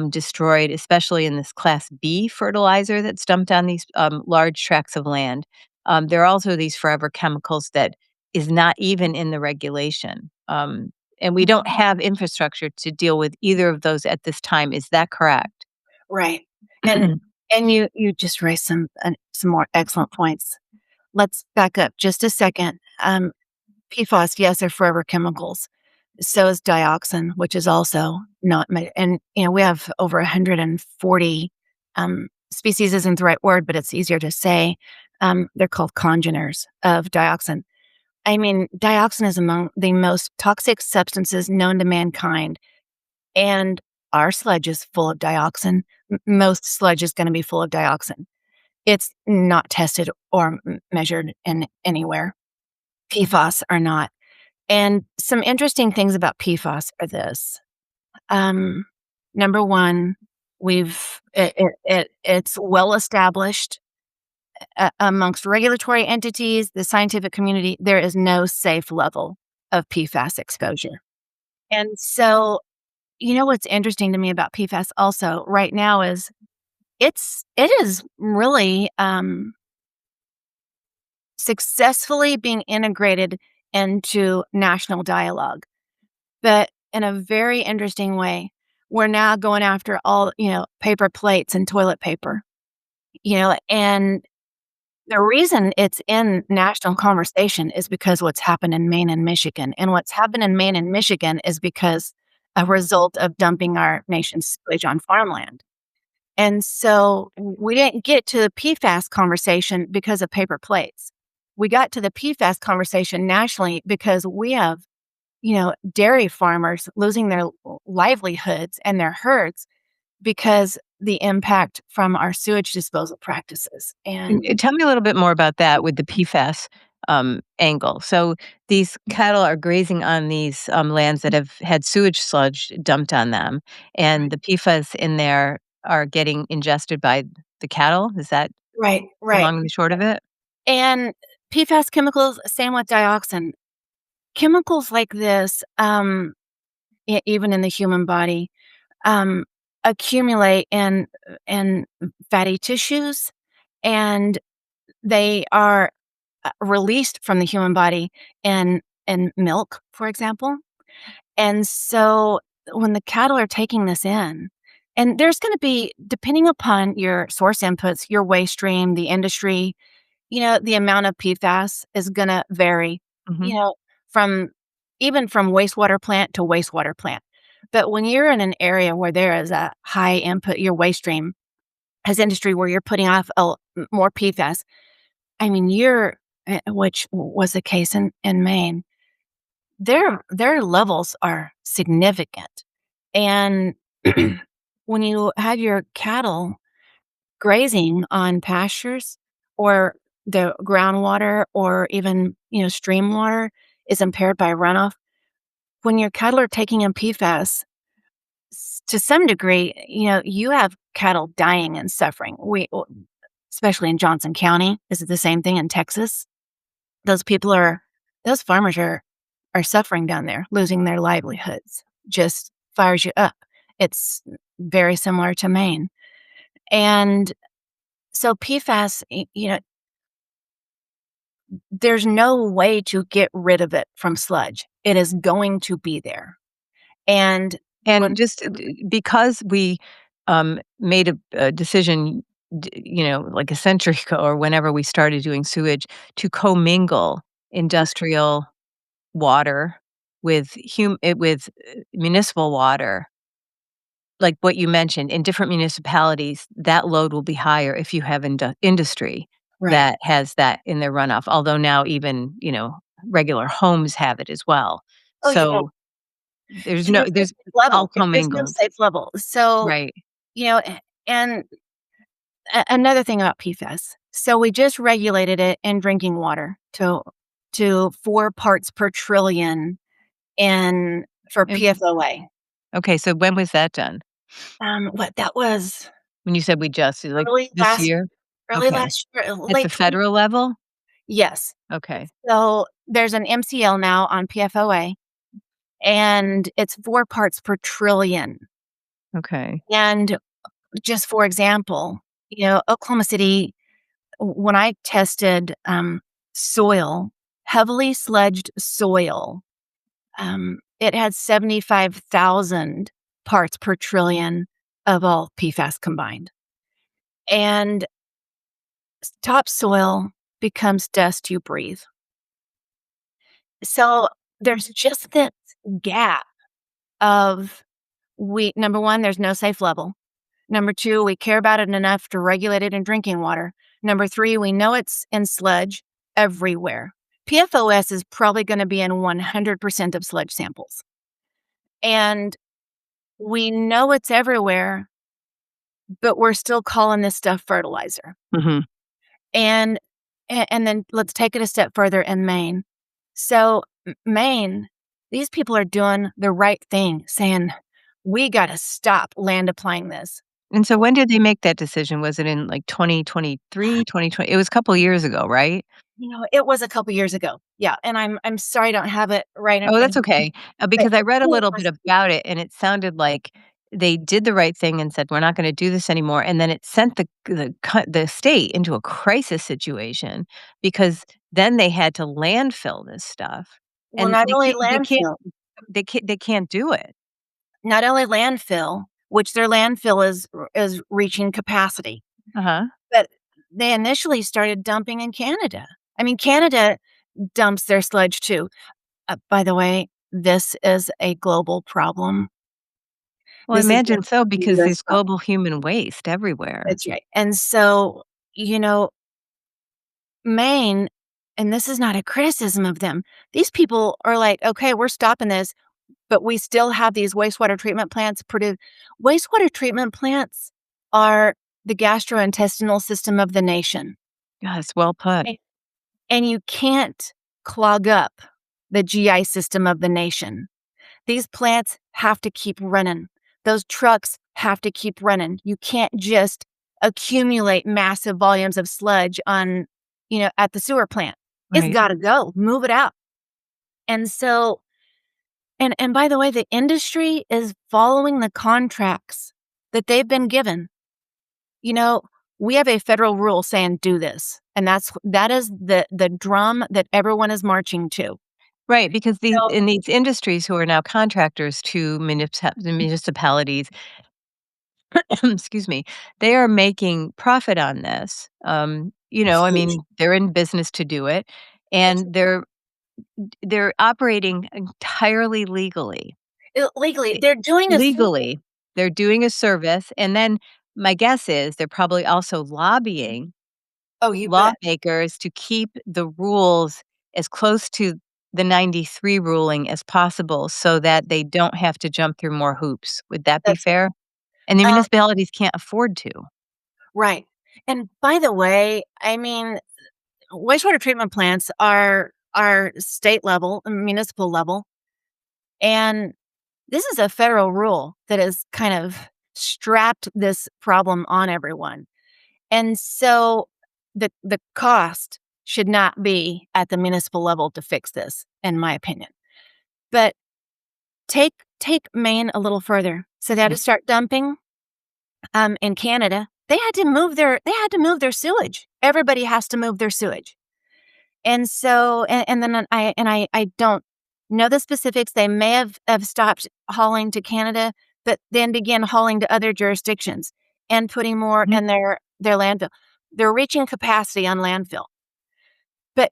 A: destroyed, especially in this Class B fertilizer that's dumped on these large tracts of land. There are also these forever chemicals that is not even in the regulation. And we don't have infrastructure to deal with either of those at this time. Is that correct?
B: Right. And you just raised some more excellent points. Let's back up just a second. PFAS, yes, are forever chemicals. So is dioxin, which is also not and we have over 140 species isn't the right word, but it's easier to say. They're called congeners of dioxin. I mean, dioxin is among the most toxic substances known to mankind, and our sludge is full of dioxin. Most sludge is going to be full of dioxin. It's not tested or measured in anywhere. PFAS are not. And some interesting things about PFAS are this. Um, Number one, it's well established amongst regulatory entities, the scientific community. There is no safe level of PFAS exposure, and so You know what's interesting to me about PFAS also right now is it is really, successfully being integrated into national dialogue, but in a very interesting way. We're now going after all, paper plates and toilet paper, and the reason it's in national conversation is because what's happened in Maine and Michigan, and what's happened in Maine and Michigan is because a result of dumping our nation's sewage on farmland. And so we didn't get to the PFAS conversation because of paper plates. We got to the PFAS conversation nationally because we have, dairy farmers losing their livelihoods and their herds because the impact from our sewage disposal practices. And
A: Tell me a little bit more about that with the PFAS angle. So these cattle are grazing on these lands that have had sewage sludge dumped on them, and the PFAS in there are getting ingested by the cattle. Is that
B: right,
A: the
B: right.
A: long and the short of it?
B: And PFAS chemicals, same with dioxin. Chemicals like this, even in the human body, um, accumulate in fatty tissues, and they are released from the human body in milk, for example. And so when the cattle are taking this in, and there's going to be, depending upon your source inputs, your waste stream, the industry, the amount of PFAS is going to vary,
A: Hmm.
B: you know, from even from wastewater plant to wastewater plant. But when you're in an area where there is a high input, your waste stream as industry where you're putting off more PFAS, I mean, which was the case in Maine, their levels are significant. And when you have your cattle grazing on pastures or the groundwater or even, stream water is impaired by runoff. When your cattle are taking in PFAS, to some degree, you have cattle dying and suffering. Especially in Johnson County, is it the same thing in Texas? Those people are, those farmers are suffering down there, losing their livelihoods. Just fires you up. It's very similar to Maine. And so PFAS, there's no way to get rid of it from sludge. It is going to be there. And
A: And
B: when
A: just because we made a decision, like a century ago or whenever we started doing sewage, to commingle industrial water with municipal water, like what you mentioned, in different municipalities, that load will be higher if you have industry
B: right.
A: that has that in their runoff, although now even, regular homes have it as well.
B: Oh, yeah.
A: So there's
B: And
A: no
B: there's no
A: there's
B: safe
A: all
B: level. There's no
A: commingled.
B: safe level. So,
A: Right.
B: and another thing about PFAS. So we just regulated it in drinking water to 4 parts per trillion in for
A: And
B: PFOA.
A: okay, so when was that done?
B: What that was
A: When you said we just like
B: early
A: this
B: last
A: year?
B: early
A: Okay.
B: last year,
A: At the
B: late 20.
A: federal level?
B: Yes.
A: Okay.
B: So there's an MCL now on PFOA, and it's 4 parts per trillion.
A: Okay.
B: And just for example, Oklahoma City, when I tested, soil, heavily sludged soil, it had 75,000 parts per trillion of all PFAS combined. And topsoil becomes dust you breathe. So there's just this gap of number one, there's no safe level. Number two, we care about it enough to regulate it in drinking water. Number three, we know it's in sludge everywhere. PFOS is probably going to be in 100% of sludge samples. And we know it's everywhere, but we're still calling this stuff fertilizer.
A: Mhm.
B: And and then let's take it a step further in Maine. So Maine, these people are doing the right thing, saying we got to stop land applying this.
A: And so when did they make that decision? Was it in, like, 2023, 2020? It was a couple years ago, right?
B: It was a couple years ago. Yeah, and I'm sorry I don't have it right in
A: Oh,
B: front
A: that's
B: of me,
A: okay,
B: but
A: because I read a
B: it
A: little bit
B: was
A: about it, and it sounded like they did the right thing and said, "We're not gonna do this anymore," and then it sent the state into a crisis situation because then they had to landfill this stuff,
B: well,
A: and
B: not only landfill
A: they can't do it.
B: not only landfill, which their landfill is reaching capacity,
A: Uh-huh.
B: but they initially started dumping in Canada. I mean, Canada dumps their sludge too. By the way, this is a global problem.
A: Well, I
B: This is
A: imagine
B: not
A: so
B: a
A: because
B: US
A: there's
B: problem.
A: global human waste everywhere.
B: That's right. And so, you know, Maine, and this is not a criticism of them, these people are like, "Okay, we're stopping this, but we still have these wastewater treatment plants produce." Wastewater treatment plants are the gastrointestinal system of the nation,
A: Yes, well put.
B: a and you can't clog up the GI system of the nation. These plants have to keep running. Those trucks have to keep running. You can't just accumulate massive volumes of sludge at the sewer plant. It's
A: Right.
B: gotta go. Move it out. And so and by the way, the industry is following the contracts that they've been given. You know, we have a federal rule saying do this, and that is the drum that everyone is marching to.
A: Right, because
B: So
A: in these industries who are now contractors to the municipalities, excuse me, they are making profit on this. I
B: huge.
A: mean, they're in business to do it, and they're operating entirely legally.
B: Legally,
A: I
B: they're doing a service.
A: Legally, they're doing a service, and then my guess is they're probably also lobbying
B: Oh, you bet.
A: lawmakers to keep the rules as close to the '93 ruling as possible so that they don't have to jump through more hoops. Would that be
B: That's
A: fair? And the
B: um,
A: municipalities can't afford to.
B: right. And by the way, I mean, wastewater treatment plants are state level, municipal level, and this is a federal rule that has kind of strapped this problem on everyone. And so the cost should not be at the municipal level to fix this, in my opinion. But take Maine a little further. So they had
A: Yeah.
B: to start dumping in Canada. They had to move their sewage. Everybody has to move their sewage. And so and then I don't know the specifics. They may have stopped hauling to Canada, but then began hauling to other jurisdictions and putting more
A: Mhm.
B: in their landfill. They're reaching capacity on landfill. But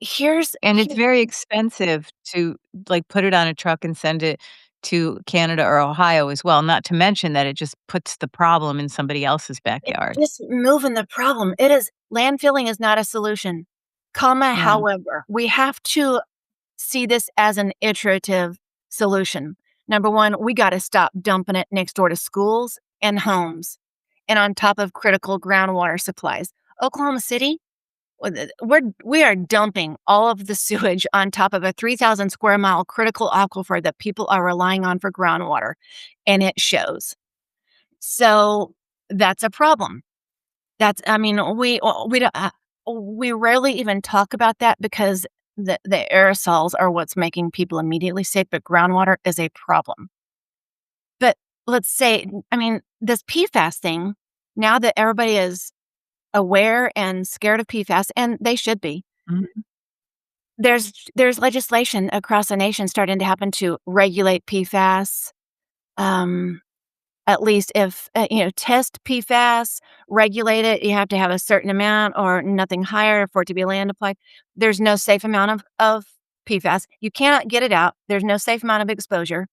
A: And it's very expensive to, like, put it on a truck and send it to Canada or Ohio as well, not to mention that it just puts the problem in somebody else's
B: it's
A: backyard.
B: just moving the problem. It is landfilling is not a solution, comma,
A: Yeah.
B: however, we have to see this as an iterative solution. Number 1, we gotta stop dumping it next door to schools and homes and on top of critical groundwater supplies. Oklahoma City, we are dumping all of the sewage on top of a 3,000 square mile critical aquifer that people are relying on for groundwater, and it shows. So, that's a problem. That's I mean, we rarely even talk about that because the aerosols are what's making people immediately sick, but groundwater is a problem. But let's say I mean, this PFAS thing, now that everybody is aware and scared of PFAS, and they should be,
A: Mhm.
B: there's legislation across the nation starting to happen to regulate PFAS, um, at least if, test PFAS, regulate it, you have to have a certain amount or nothing higher for it to be land applied. There's no safe amount of PFAS. You cannot get it out. There's no safe amount of exposure.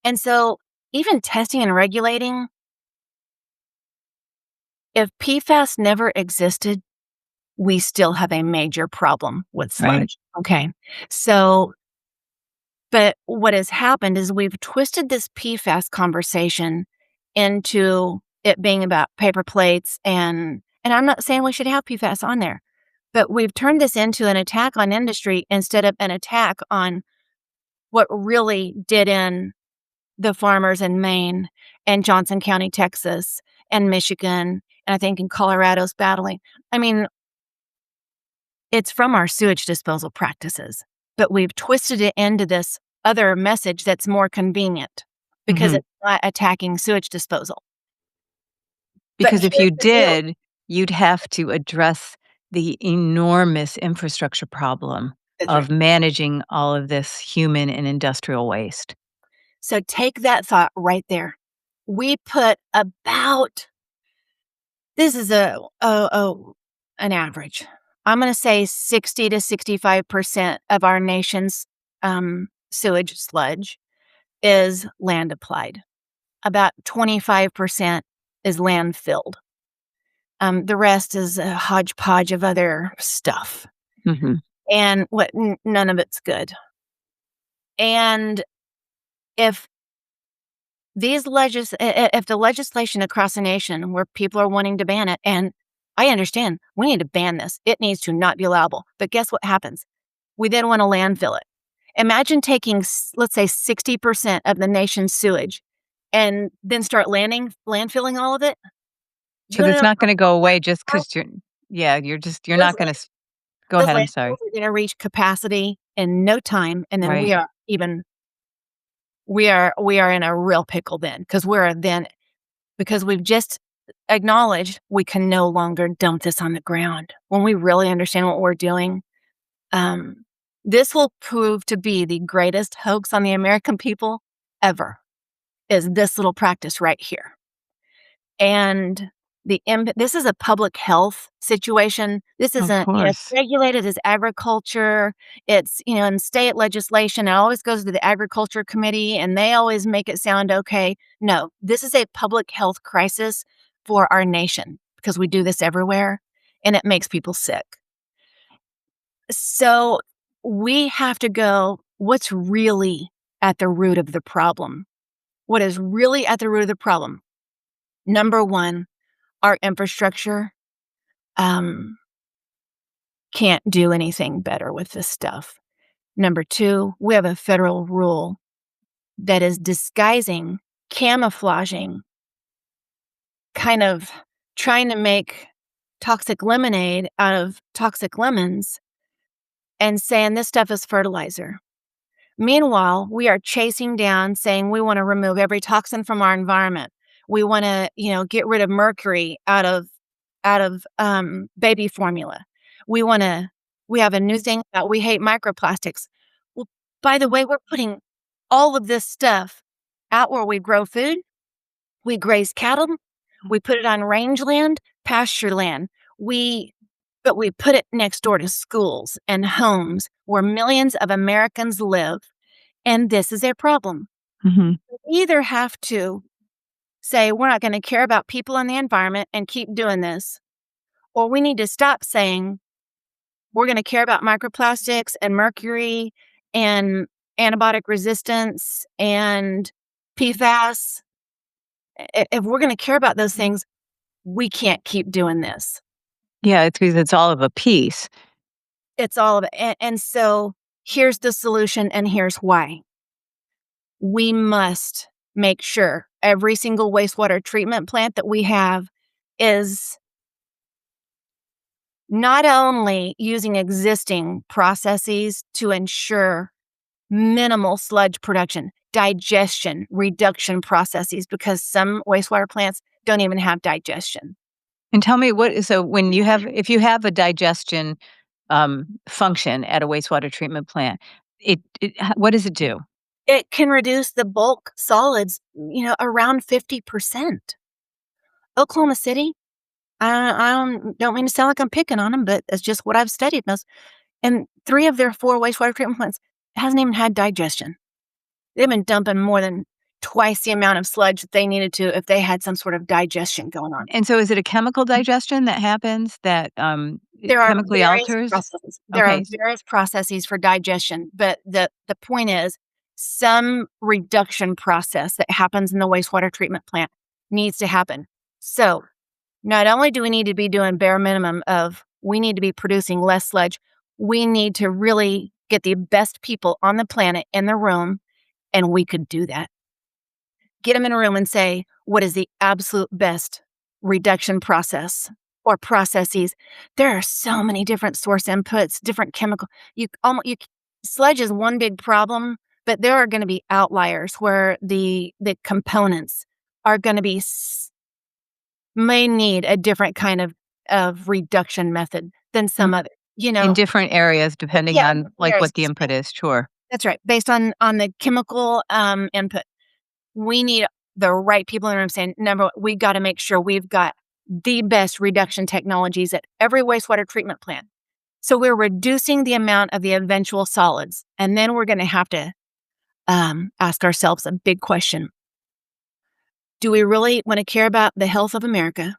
B: And so even testing and regulating, if PFAS never existed, we still have a major problem with
A: Right.
B: sludge. Okay. So, but what has happened is we've twisted this PFAS conversation into it being about paper plates and I'm not saying we should have PFAS on there, but we've turned this into an attack on industry instead of an attack on what really did in the farmers in Maine and Johnson County, Texas, and Michigan, and I think in Colorado's battling. I mean, It's from our sewage disposal practices, but we've twisted it into this other message that's more convenient because
A: Mhm.
B: it's not attacking sewage disposal. But
A: Because if
B: here's
A: you
B: the deal.
A: did, you'd have to address the enormous infrastructure problem
B: That's
A: of
B: right.
A: managing all of this human and industrial waste.
B: So take that thought right there. We put about this is an average. I'm going to say 60 to 65% of our nation's sewage sludge is land applied. About 25% is landfilled. The rest is a hodgepodge of other stuff,
A: Mhm.
B: and none of it's good. And if if the legislation across the nation where people are wanting to ban it, and I understand we need to ban this, it needs to not be allowable. But guess what happens? We then want to landfill it. Imagine taking, let's say, 60% of the nation's sewage, and then start landfilling all of it. Do you
A: Because
B: want to
A: it's
B: know
A: not gonna go away just
B: how
A: 'cause yeah, you're
B: those
A: not gonna go
B: those
A: ahead, I'm
B: landfills
A: sorry.
B: are going to reach capacity in no time, and then
A: Right.
B: we are in a real pickle then because we've just acknowledged we can no longer dump this on the ground. When we really understand what we're doing, um, this will prove to be the greatest hoax on the American people ever. Is this little practice right here? And this is a public health situation. This
A: Of
B: isn't, it's
A: course.
B: regulated as agriculture. It's, in state legislation, it always goes to the agriculture committee and they always make it sound okay. No, this is a public health crisis for our nation because we do this everywhere and it makes people sick. So we have to go, what's really at the root of the problem? What is really at the root of the problem? Number one, our infrastructure um, can't do anything better with this stuff. Number two, we have a federal rule that is disguising, camouflaging, kind of trying to make toxic lemonade out of toxic lemons and saying this stuff is fertilizer. Meanwhile, we are chasing down saying we want to remove every toxin from our environment. We want to, get rid of mercury out of baby formula. We have a new thing that we hate microplastics. Well, by the way, we're putting all of this stuff out where we grow food, we graze cattle, we put it on rangeland, pasture land. But we put it next door to schools and homes where millions of Americans live, and this is their problem.
A: Mhm.
B: We either have to say we're not going to care about people and the environment and keep doing this, or we need to stop saying we're going to care about microplastics and mercury and antibiotic resistance and PFAS. If we're going to care about those things, we can't keep doing this.
A: Yeah, it's because it's all of a piece.
B: It's all of it. And so here's the solution, and here's why. We must make sure every single wastewater treatment plant that we have is not only using existing processes to ensure minimal sludge production, digestion, reduction processes, because some wastewater plants don't even have digestion.
A: And tell me so when you have if you have a digestion, function at a wastewater treatment plant, what does it do?
B: It can reduce the bulk solids, around 50%. Oklahoma City, I don't mean to sound like I'm picking on them, but it's just what I've studied. And 3 of their 4 wastewater treatment plants hasn't even had digestion. They've been dumping more than twice the amount of sludge that they needed to if they had some sort of digestion going on.
A: And so is it a chemical digestion that happens that, it
B: There are
A: chemically
B: various
A: alters?
B: processes. There are
A: Okay,
B: various processes for digestion, but the point is some reduction process that happens in the wastewater treatment plant needs to happen. So, not only do we need to be doing bare minimum of we need to be producing less sludge, we need to really get the best people on the planet in the room, and we could do that. Get them in a room and say, what is the absolute best reduction process? or processes. There are so many different source inputs, different chemical. Sludge is one big problem, but there are going to be outliers where the components are going to may need a different kind of reduction method than some
A: Mm,
B: other.
A: in different areas depending
B: Yeah,
A: on, like,
B: there's
A: what the input is, sure.
B: that's right. Based on the chemical input, we need the right people in the room saying, number one, we got to make sure we've got the best reduction technologies at every wastewater treatment plant. So we're reducing the amount of the eventual solids. And then we're going to have to ask ourselves a big question. Do we really want to care about the health of America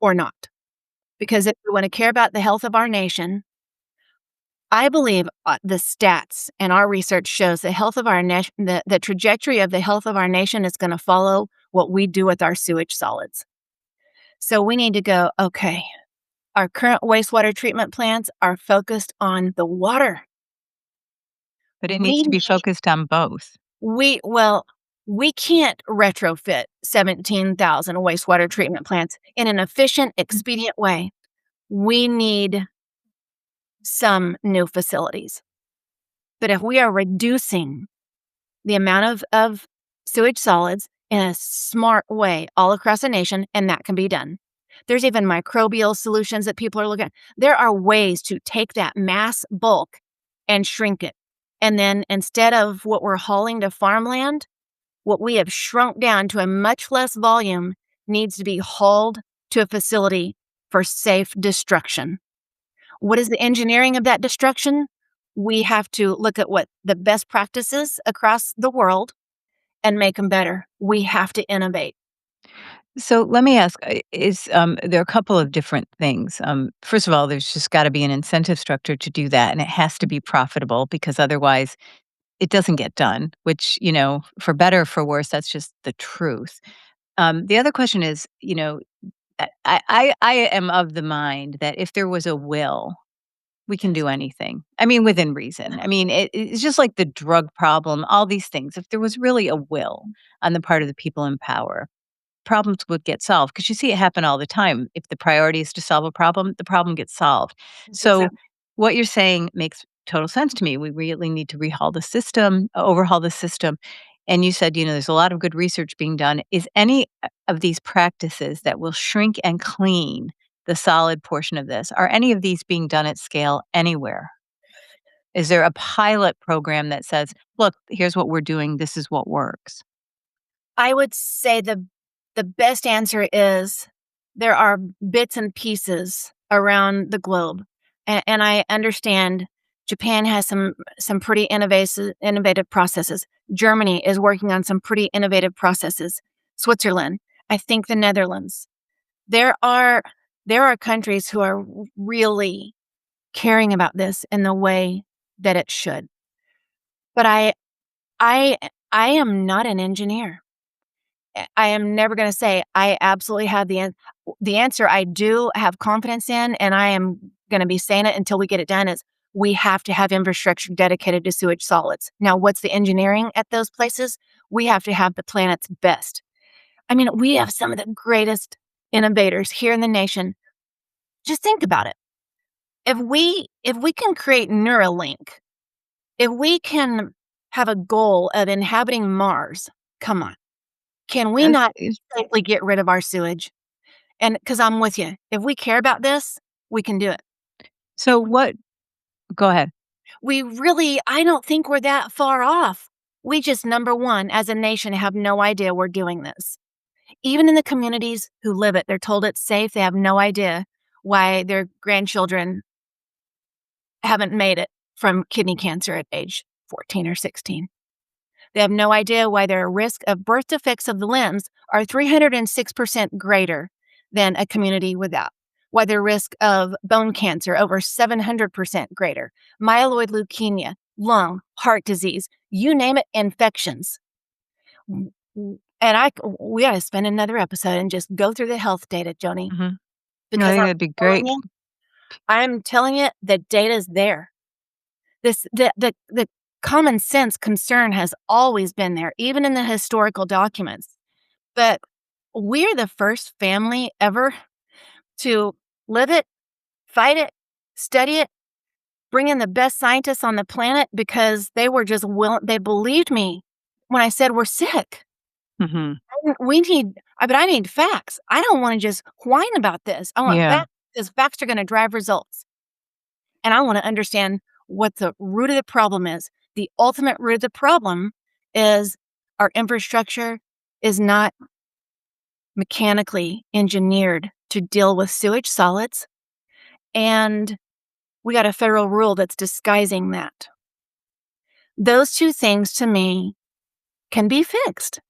B: or not? Because if we want to care about the health of our nation, I believe the stats and our research shows the health of our nation, the trajectory of the health of our nation is going to follow what we do with our sewage solids. So we need to go, okay, our current wastewater treatment plants are focused on the water.
A: But it needs
B: We
A: to be
B: need,
A: focused on both.
B: well, we can't retrofit 17,000 wastewater treatment plants in an efficient, expedient way. We need some new facilities. But if we are reducing the amount of sewage solids in a smart way all across the nation, and that can be done. There's even microbial solutions that people are looking at. There are ways to take that mass bulk and shrink it. And then instead of what we're hauling to farmland, what we have shrunk down to a much less volume needs to be hauled to a facility for safe destruction. What is the engineering of that destruction? We have to look at what the best practices across the world and make them better. We have to innovate.
A: So let me ask, there are a couple of different things. First of all, there's just gotta be an incentive structure to do that, and it has to be profitable because otherwise it doesn't get done, which, for better or for worse, that's just the truth. The other question is, I am of the mind that if there was a will, we can
B: Yes.
A: do anything. I mean, within reason. I mean, it's just like the drug problem, all these things. If there was really a will on the part of the people in power, problems would get solved because you see it happen all the time. If the priority is to solve a problem, the problem gets solved. So
B: Exactly.
A: what you're saying makes total sense to me. We really need to overhaul the system. And you said, there's a lot of good research being done. Is any of these practices that will shrink and clean the solid portion of this, are any of these being done at scale anywhere? Is there a pilot program that says, look, here's what we're doing, this is what works?
B: I would say the best answer is there are bits and pieces around the globe. And I understand Japan has some pretty innovative processes. Germany is working on some pretty innovative processes. Switzerland, I think the Netherlands. There are there are countries who are really caring about this in the way that it should. But I I am not an engineer. I am never gonna say I absolutely have the answer I do have confidence in, and I am gonna be saying it until we get it done, is we have to have infrastructure dedicated to sewage solids. Now, what's the engineering at those places? We have to have the planet's best. I mean, we have some of the greatest innovators here in the nation. Just think about it. If we can create Neuralink, if we can have a goal of inhabiting Mars, come on. Can we
A: That's
B: not safely get rid of our sewage? And because 'cause I'm with you. If we care about this, we can do it.
A: so what Go ahead.
B: I don't think we're that far off. We just, number 1, as a nation, have no idea we're doing this. Even in the communities who live it, they're told it's safe. They have no idea why their grandchildren haven't made it from kidney cancer at age 14 or 16. They have no idea why their risk of birth defects of the limbs are 306% greater than a community without. Why their risk of bone cancer over 700% greater. Myeloid leukemia, lung, heart disease, you name it, infections. We got to spend another episode and just go through the health data, Joni,
A: Mhm. No, I
B: because
A: think that'd be great.
B: I'm telling you, the data's there. The common sense concern has always been there, even in the historical documents. But we're the first family ever to live it, fight it, study it, bring in the best scientists on the planet because they were just they believed me when I said we're sick.
A: Mhm.
B: We need, but I need facts. I don't want to just whine about this. I want
A: Yeah.
B: facts because facts are going to drive results. And I want to understand what the root of the problem is. The ultimate root of the problem is our infrastructure is not mechanically engineered to deal with sewage solids. And we got a federal rule that's disguising that. Those two things to me can be fixed.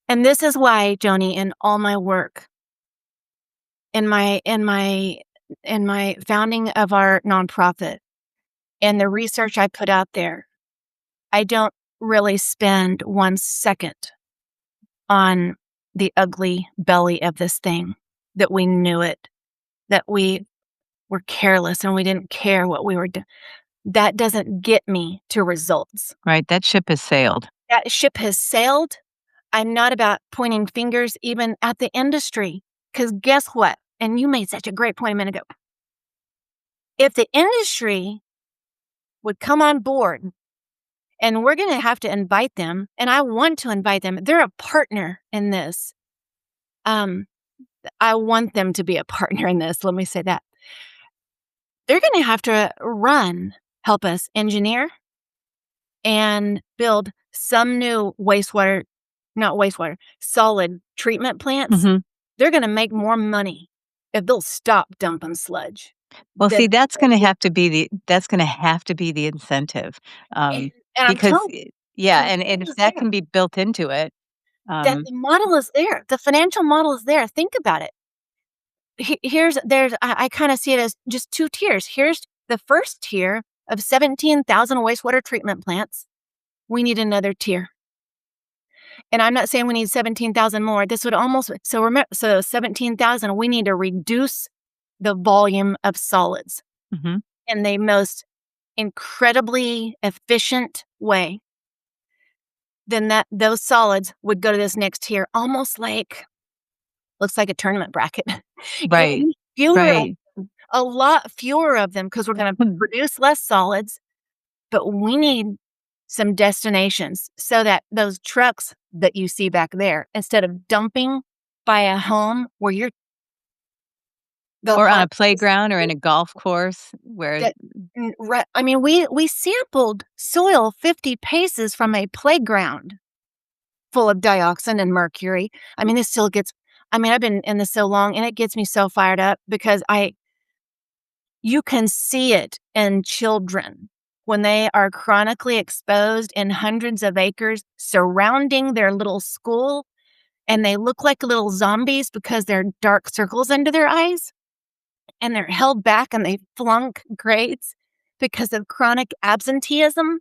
B: And this is why, Joni, in all my work, in my founding of our nonprofit and the research I put out there, I don't really spend 1 second on the ugly belly of this thing, that we knew it, that we were careless and we didn't care what we were doing. That doesn't get me to results.
A: Right, that ship has sailed.
B: That ship has sailed. I'm not about pointing fingers even at the industry, because guess what? And you made such a great point a minute ago. If the industry would come on board, and we're going to have to invite them, and I want to invite them. They're a partner in this. I want them to be a partner in this. Let me say that. They're going to have to help us engineer and build some new solid treatment plants.
A: Mhm.
B: They're going to make more money if they'll stop dumping sludge.
A: Well, see,
B: Than-
A: that's gonna have to be the incentive,
B: and,
A: um,
B: and I'm
A: because
B: telling
A: yeah,
B: you, the
A: and
B: model
A: if
B: is
A: that
B: there.
A: can be built into it,
B: That
A: um
B: the model is there. The financial model is there. Think about it. I kind of see it as just 2 tiers. Here's the first tier of 17,000 wastewater treatment plants. We need another tier. And I'm not saying we need 17,000 more. This would almost, so remember, so 17,000, we need to reduce the volume of solids
A: Mhm.
B: in the most incredibly efficient way. Then those solids would go to this next tier, almost like, looks like a tournament bracket. You
A: Right.
B: need fewer,
A: Right.
B: a lot fewer of them, because we're going to
A: Hmm.
B: produce less solids, but we need some destinations so that those trucks that you see back there, instead of dumping by a home where the
A: Or on a
B: harvest
A: playground or in a golf course where
B: that, I mean, we sampled soil 50 paces from a playground full of dioxin and mercury. I mean, this still gets, I mean, I've been in this so long and it gets me so fired up because you can see it in children when they are chronically exposed in hundreds of acres surrounding their little school, and they look like little zombies because they're dark circles under their eyes, and they're held back and they flunk grades because of chronic absenteeism.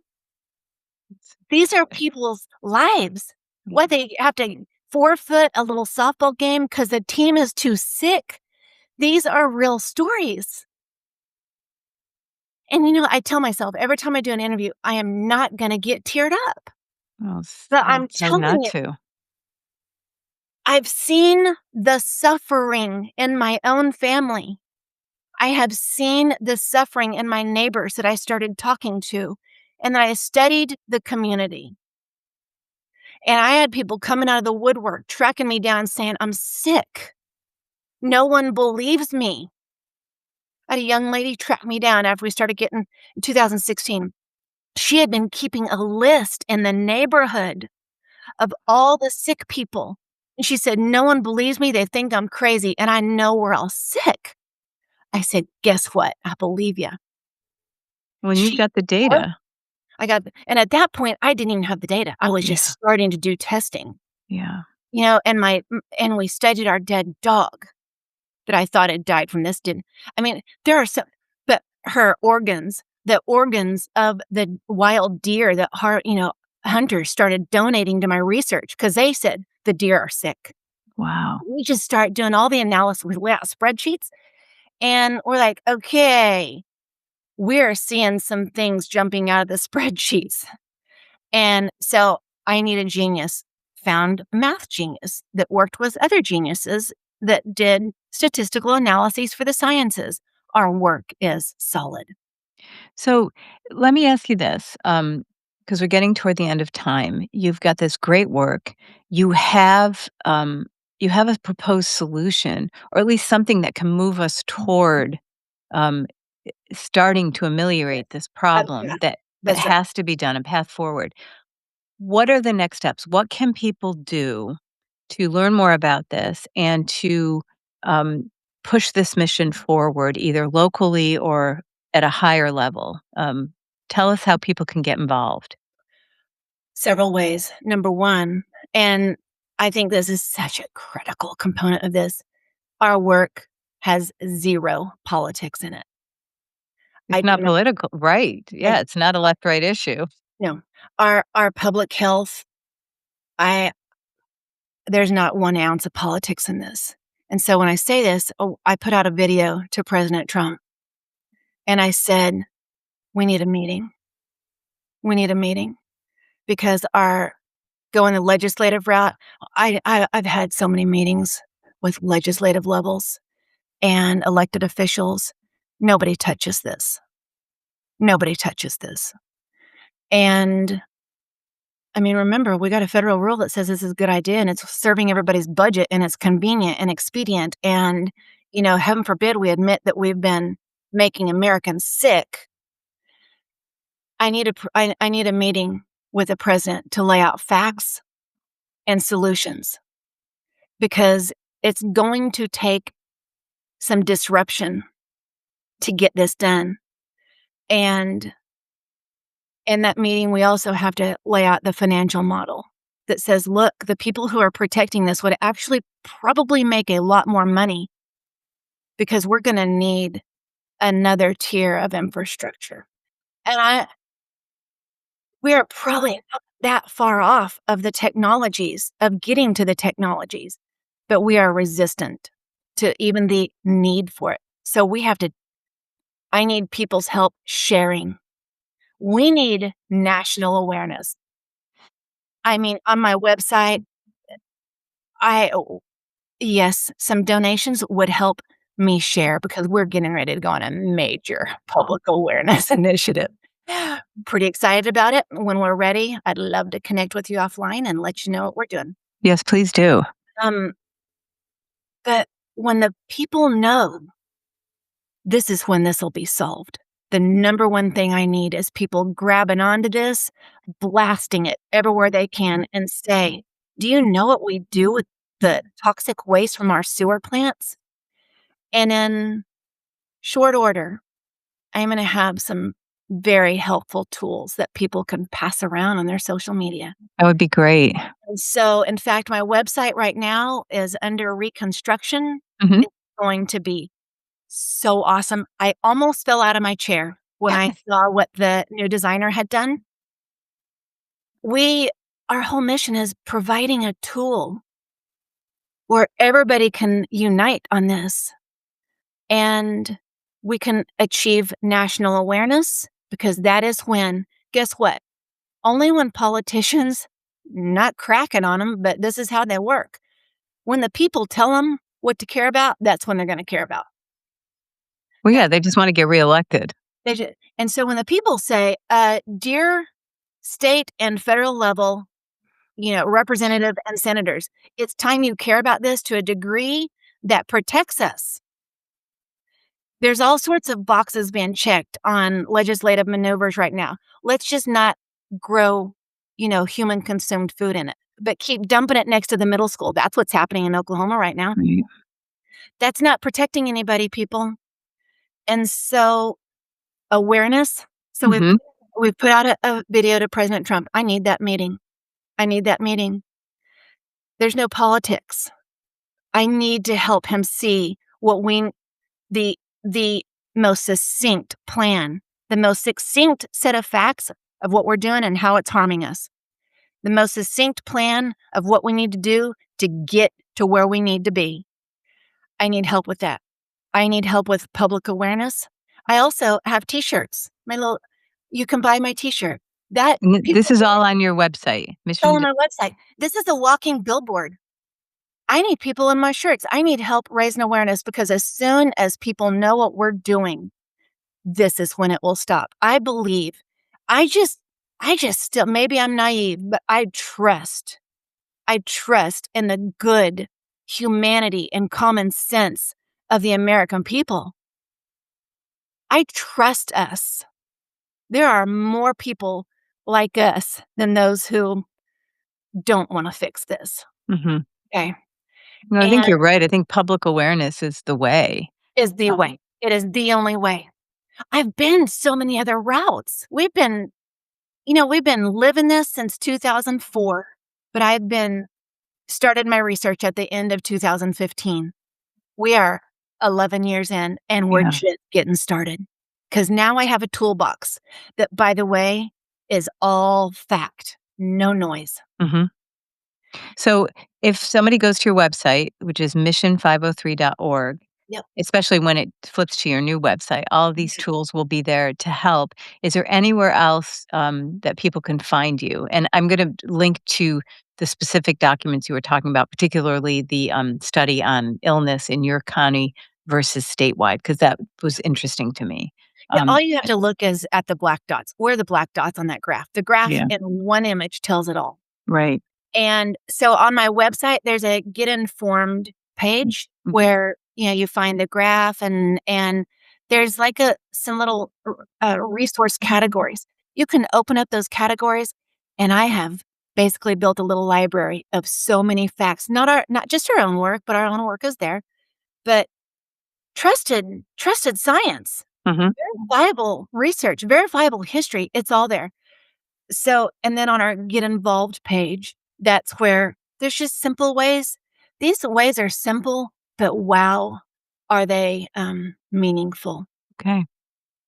B: These are people's lives.
A: yeah.
B: What, they have to forfeit a little softball game because the team is too sick. These are real stories. And, I tell myself every time I do an interview, I am not going to get teared up.
A: Well,
B: But I'm
A: it's hard
B: telling
A: not
B: you,
A: to.
B: I've seen the suffering in my own family. I have seen the suffering in my neighbors that I started talking to, and I studied the community. And I had people coming out of the woodwork, tracking me down saying, I'm sick. No one believes me. I had a young lady track me down after we started getting in 2016. She had been keeping a list in the neighborhood of all the sick people. And she said, no one believes me. They think I'm crazy. And I know we're all sick. I said, guess what? I believe you.
A: When you've
B: She,
A: got the data.
B: and at that point, I didn't even have the data. I was just
A: Yeah.
B: starting to do testing,
A: Yeah.
B: and we studied our dead dog that I thought had died from this. Didn't, I mean, there are some, but her organs, the organs of the wild deer that hunters started donating to my research because they said the deer are sick.
A: Wow.
B: We just start doing all the analysis. We lay out spreadsheets, and we're like, okay, we're seeing some things jumping out of the spreadsheets. And so I need a genius, found a math genius that worked with other geniuses that did statistical analyses for the sciences. Our work is solid.
A: So let me ask you this, because we're getting toward the end of time. You've got this great work. You have you have a proposed solution, or at least something that can move us toward um, starting to ameliorate this
B: Yeah,
A: problem that
B: that's right.
A: has to be done, a path forward. What are the next steps? What can people do to learn more about this and to um, push this mission forward, either locally or at a higher level? Tell us how people can get involved.
B: Several ways. Number one, and I think this is such a critical component of this, our work has zero politics in it. I
A: It's
B: do
A: not
B: not.
A: political, right? Yeah, it's not a left right issue.
B: No. Our public health, I there's not 1 ounce of politics in this. And so when I say this, I put out a video to President Trump, and I said, "We need a meeting. We need a meeting," because our going the legislative route, I've had so many meetings with legislative levels and elected officials. Nobody touches this. Nobody touches this. And I mean, remember, we got a federal rule that says this is a good idea and it's serving everybody's budget and it's convenient and expedient. And, heaven forbid we admit that we've been making Americans sick. I need a meeting with the president to lay out facts and solutions because it's going to take some disruption to get this done. And in that meeting, we also have to lay out the financial model that says, look, the people who are protecting this would actually probably make a lot more money because we're going to need another tier of infrastructure. And we are probably not that far off of the technologies, of getting to the technologies, but we are resistant to even the need for it. So I need people's help sharing. We need national awareness. I mean, on my website, I yes, some donations would help me share because we're getting ready to go on a major public awareness initiative. Pretty excited about it. When we're ready, I'd love to connect with you offline and let you know what we're doing.
A: Yes, please do.
B: Um, but when the people know, this is when this will be solved. The number one thing I need is people grabbing onto this, blasting it everywhere they can, and say, do you know what we do with the toxic waste from our sewer plants? And in short order, I'm going to have some very helpful tools that people can pass around on their social media.
A: That would be great.
B: And so, in fact, my website right now is under reconstruction.
A: Mhm.
B: It's going to be so awesome. I almost fell out of my chair when I saw what the new designer had done. Our whole mission is providing a tool where everybody can unite on this and we can achieve national awareness because that is when, guess what? Only when politicians, not cracking on them, but this is how they work. When the people tell them what to care about, that's when they're going to care about.
A: Well, yeah, they just want to get reelected.
B: And so when the people say, dear state and federal level, representative and senators, it's time you care about this to a degree that protects us. There's all sorts of boxes being checked on legislative maneuvers right now. Let's just not grow, human consumed food in it, but keep dumping it next to the middle school. That's what's happening in Oklahoma right now.
A: Right.
B: That's not protecting anybody, people. And so awareness. So
A: Mhm.
B: we've put out a video to President Trump. I need that meeting. I need that meeting. There's no politics. I need to help him see the most succinct plan, the most succinct set of facts of what we're doing and how it's harming us. The most succinct plan of what we need to do to get to where we need to be. I need help with that. I need help with public awareness. I also have t-shirts. You can buy my t-shirt. That
A: And this
B: people
A: is all on your website,
B: go
A: Mission
B: on my website. This is a walking billboard. I need people in my shirts. I need help raising awareness because as soon as people know what we're doing, this is when it will stop. I believe. I just I just still, maybe I'm naive, but I trust. I trust in the good humanity and common sense of the American people. I trust us. There are more people like us than those who don't want to fix this.
A: Mhm.
B: Okay.
A: No, I think
B: And
A: you're right. I think public awareness is the way.
B: is the
A: Um,
B: way. It is the only way. I've been so many other routes. We've been living this since 2004, but I've been started my research at the end of 2015. We are 11 years in and we're
A: yeah.
B: just getting started. Cuz now I have a toolbox that, by the way, is all fact, no noise.
A: Mhm. So if somebody goes to your website, which is mission503.org,
B: Yep.
A: especially when it flips to your new website, all of these tools will be there to help. Is there anywhere else that people can find you? And I'm going to link to the specific documents you were talking about, particularly the study on illness in your county versus statewide, because that was interesting to me.
B: Yeah, all
A: Um,
B: you have to look is at the black dots. Where are the black dots on that graph? The graph
A: yeah,
B: in one image tells it all.
A: right.
B: And so on my website, there's a get informed page
A: Mhm.
B: where, you find the graph and there's like some little resource categories. You can open up those categories and I have basically built a little library of so many facts, not just our own work, but our own work is there, but trusted science,
A: Mhm.
B: verifiable research, verifiable history, it's all there. So, and then on our get involved page, that's where there's just simple ways. These ways are simple, but wow, are they meaningful?
A: Okay.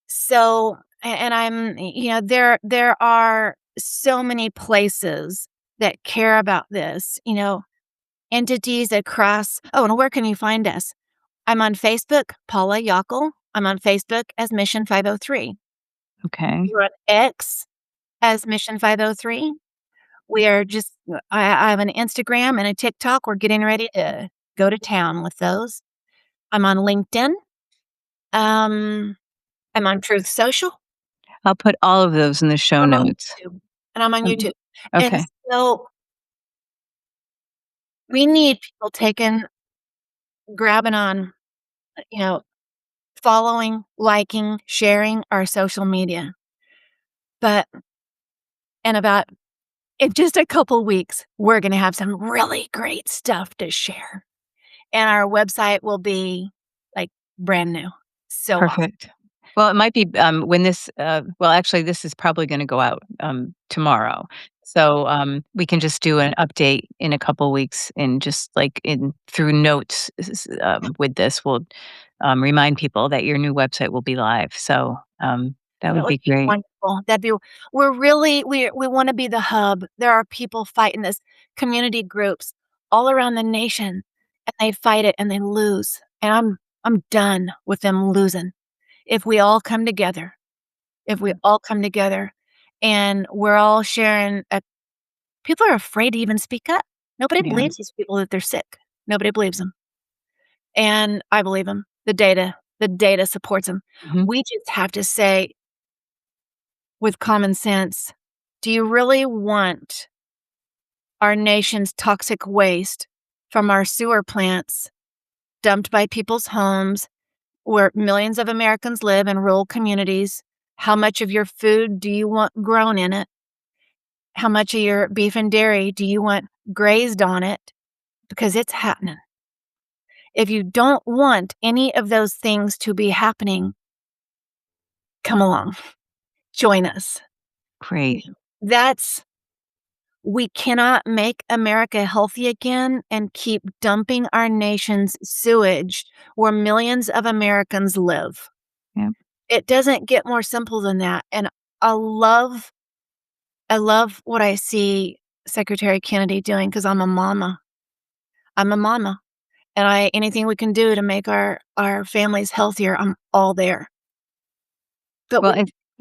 B: So, and there are so many places that care about this, entities across. Oh, and where can you find us? I'm on Facebook, Paula Yockel. I'm on Facebook as Mission 503.
A: Okay.
B: We're on X as Mission 503. We are just I have an Instagram and a TikTok. We're getting ready to go to town with those. I'm on LinkedIn. Um, I'm on Truth Social,
A: I'll put all of those in the show
B: and I'm on
A: notes.
B: YouTube, and I'm on
A: Um,
B: YouTube. And
A: okay.
B: so we need people grabbing on, you know, following, liking, sharing our social media. But in about in just a couple weeks, we're gonna have some really great stuff to share. And our website will be, like, brand new. So awesome.
A: Perfect. Well, it might be, when this, well, actually, this is probably gonna go out, tomorrow. So, we can just do an update in a couple weeks and just, like, in through notes with this, we'll, remind people that your new website will be live. So, that
B: That
A: would
B: would
A: be
B: be
A: great.
B: wonderful. That'd be we're really we wanna be the hub. There are people fighting this, community groups all around the nation, and they fight it and they lose, and I'm done with them losing. If we all come together, if we all come together and we're all sharing people are afraid to even speak up. Nobody
A: Yeah.
B: believes these people that they're sick. Nobody believes them, and I believe them. The data supports them.
A: Mhm.
B: We just have to say with common sense, do you really want our nation's toxic waste from our sewer plants dumped by people's homes where millions of Americans live in rural communities? How much of your food do you want grown in it? How much of your beef and dairy do you want grazed on it? Because it's happening. If you don't want any of those things to be happening, come along, join us.
A: Great.
B: That's We cannot make America healthy again and keep dumping our nation's sewage where millions of Americans live.
A: Yeah.
B: It doesn't get more simple than that. And I love I love what I see Secretary Kennedy doing because I'm a mama. I'm a mama. And I anything we can do to make our families healthier, I'm all there. But
A: Well,
B: we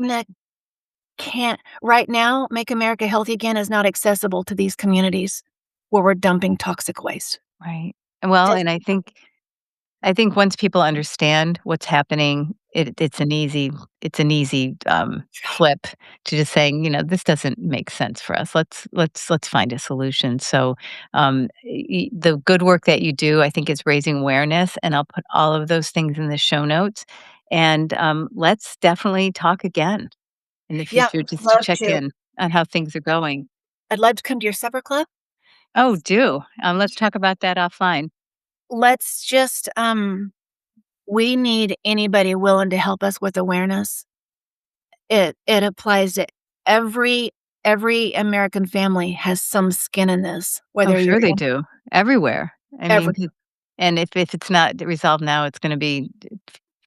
A: and
B: can't right now, make America healthy again is not accessible to these communities where we're dumping toxic waste.
A: Right. Well,
B: Does
A: and I think once people understand what's happening, it's an easy, flip to just saying, "This doesn't make sense for us. Let's find a solution." So, the good work that you do, I think, is raising awareness, and I'll put all of those things in the show notes, and, let's definitely talk again in the
B: Yeah,
A: future just to
B: love
A: check
B: to.
A: in on how things are going.
B: I'd love to come to your supper club.
A: Oh, do. Let's talk about that offline.
B: Let's just, we need anybody willing to help us with awareness. It applies to every every American family has some skin in this,
A: Oh,
B: whether you're
A: sure they
B: in
A: do. Everywhere. I mean,
B: every.
A: 'cause and if it's not resolved now, it's gonna be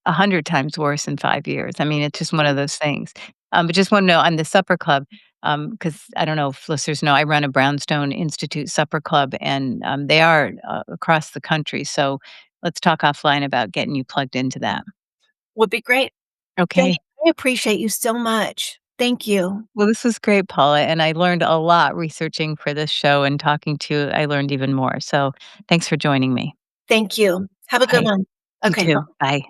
A: 100 times worse in 5 years. I mean, it's just one of those things. But just wanna know on the supper club, because I don't know if listeners know, I run a Brownstone Institute supper club, and, they are, across the country, so let's talk offline about getting you plugged into that.
B: Would be great. Thank
A: Okay.
B: I appreciate you so much. Thank you.
A: Well, this was great, Paula, and I learned a lot researching for this show and talking to you, I learned even more, so thanks for joining me.
B: Thank you. Have a good
A: Okay.
B: one.
A: You
B: Okay,
A: too. Bye.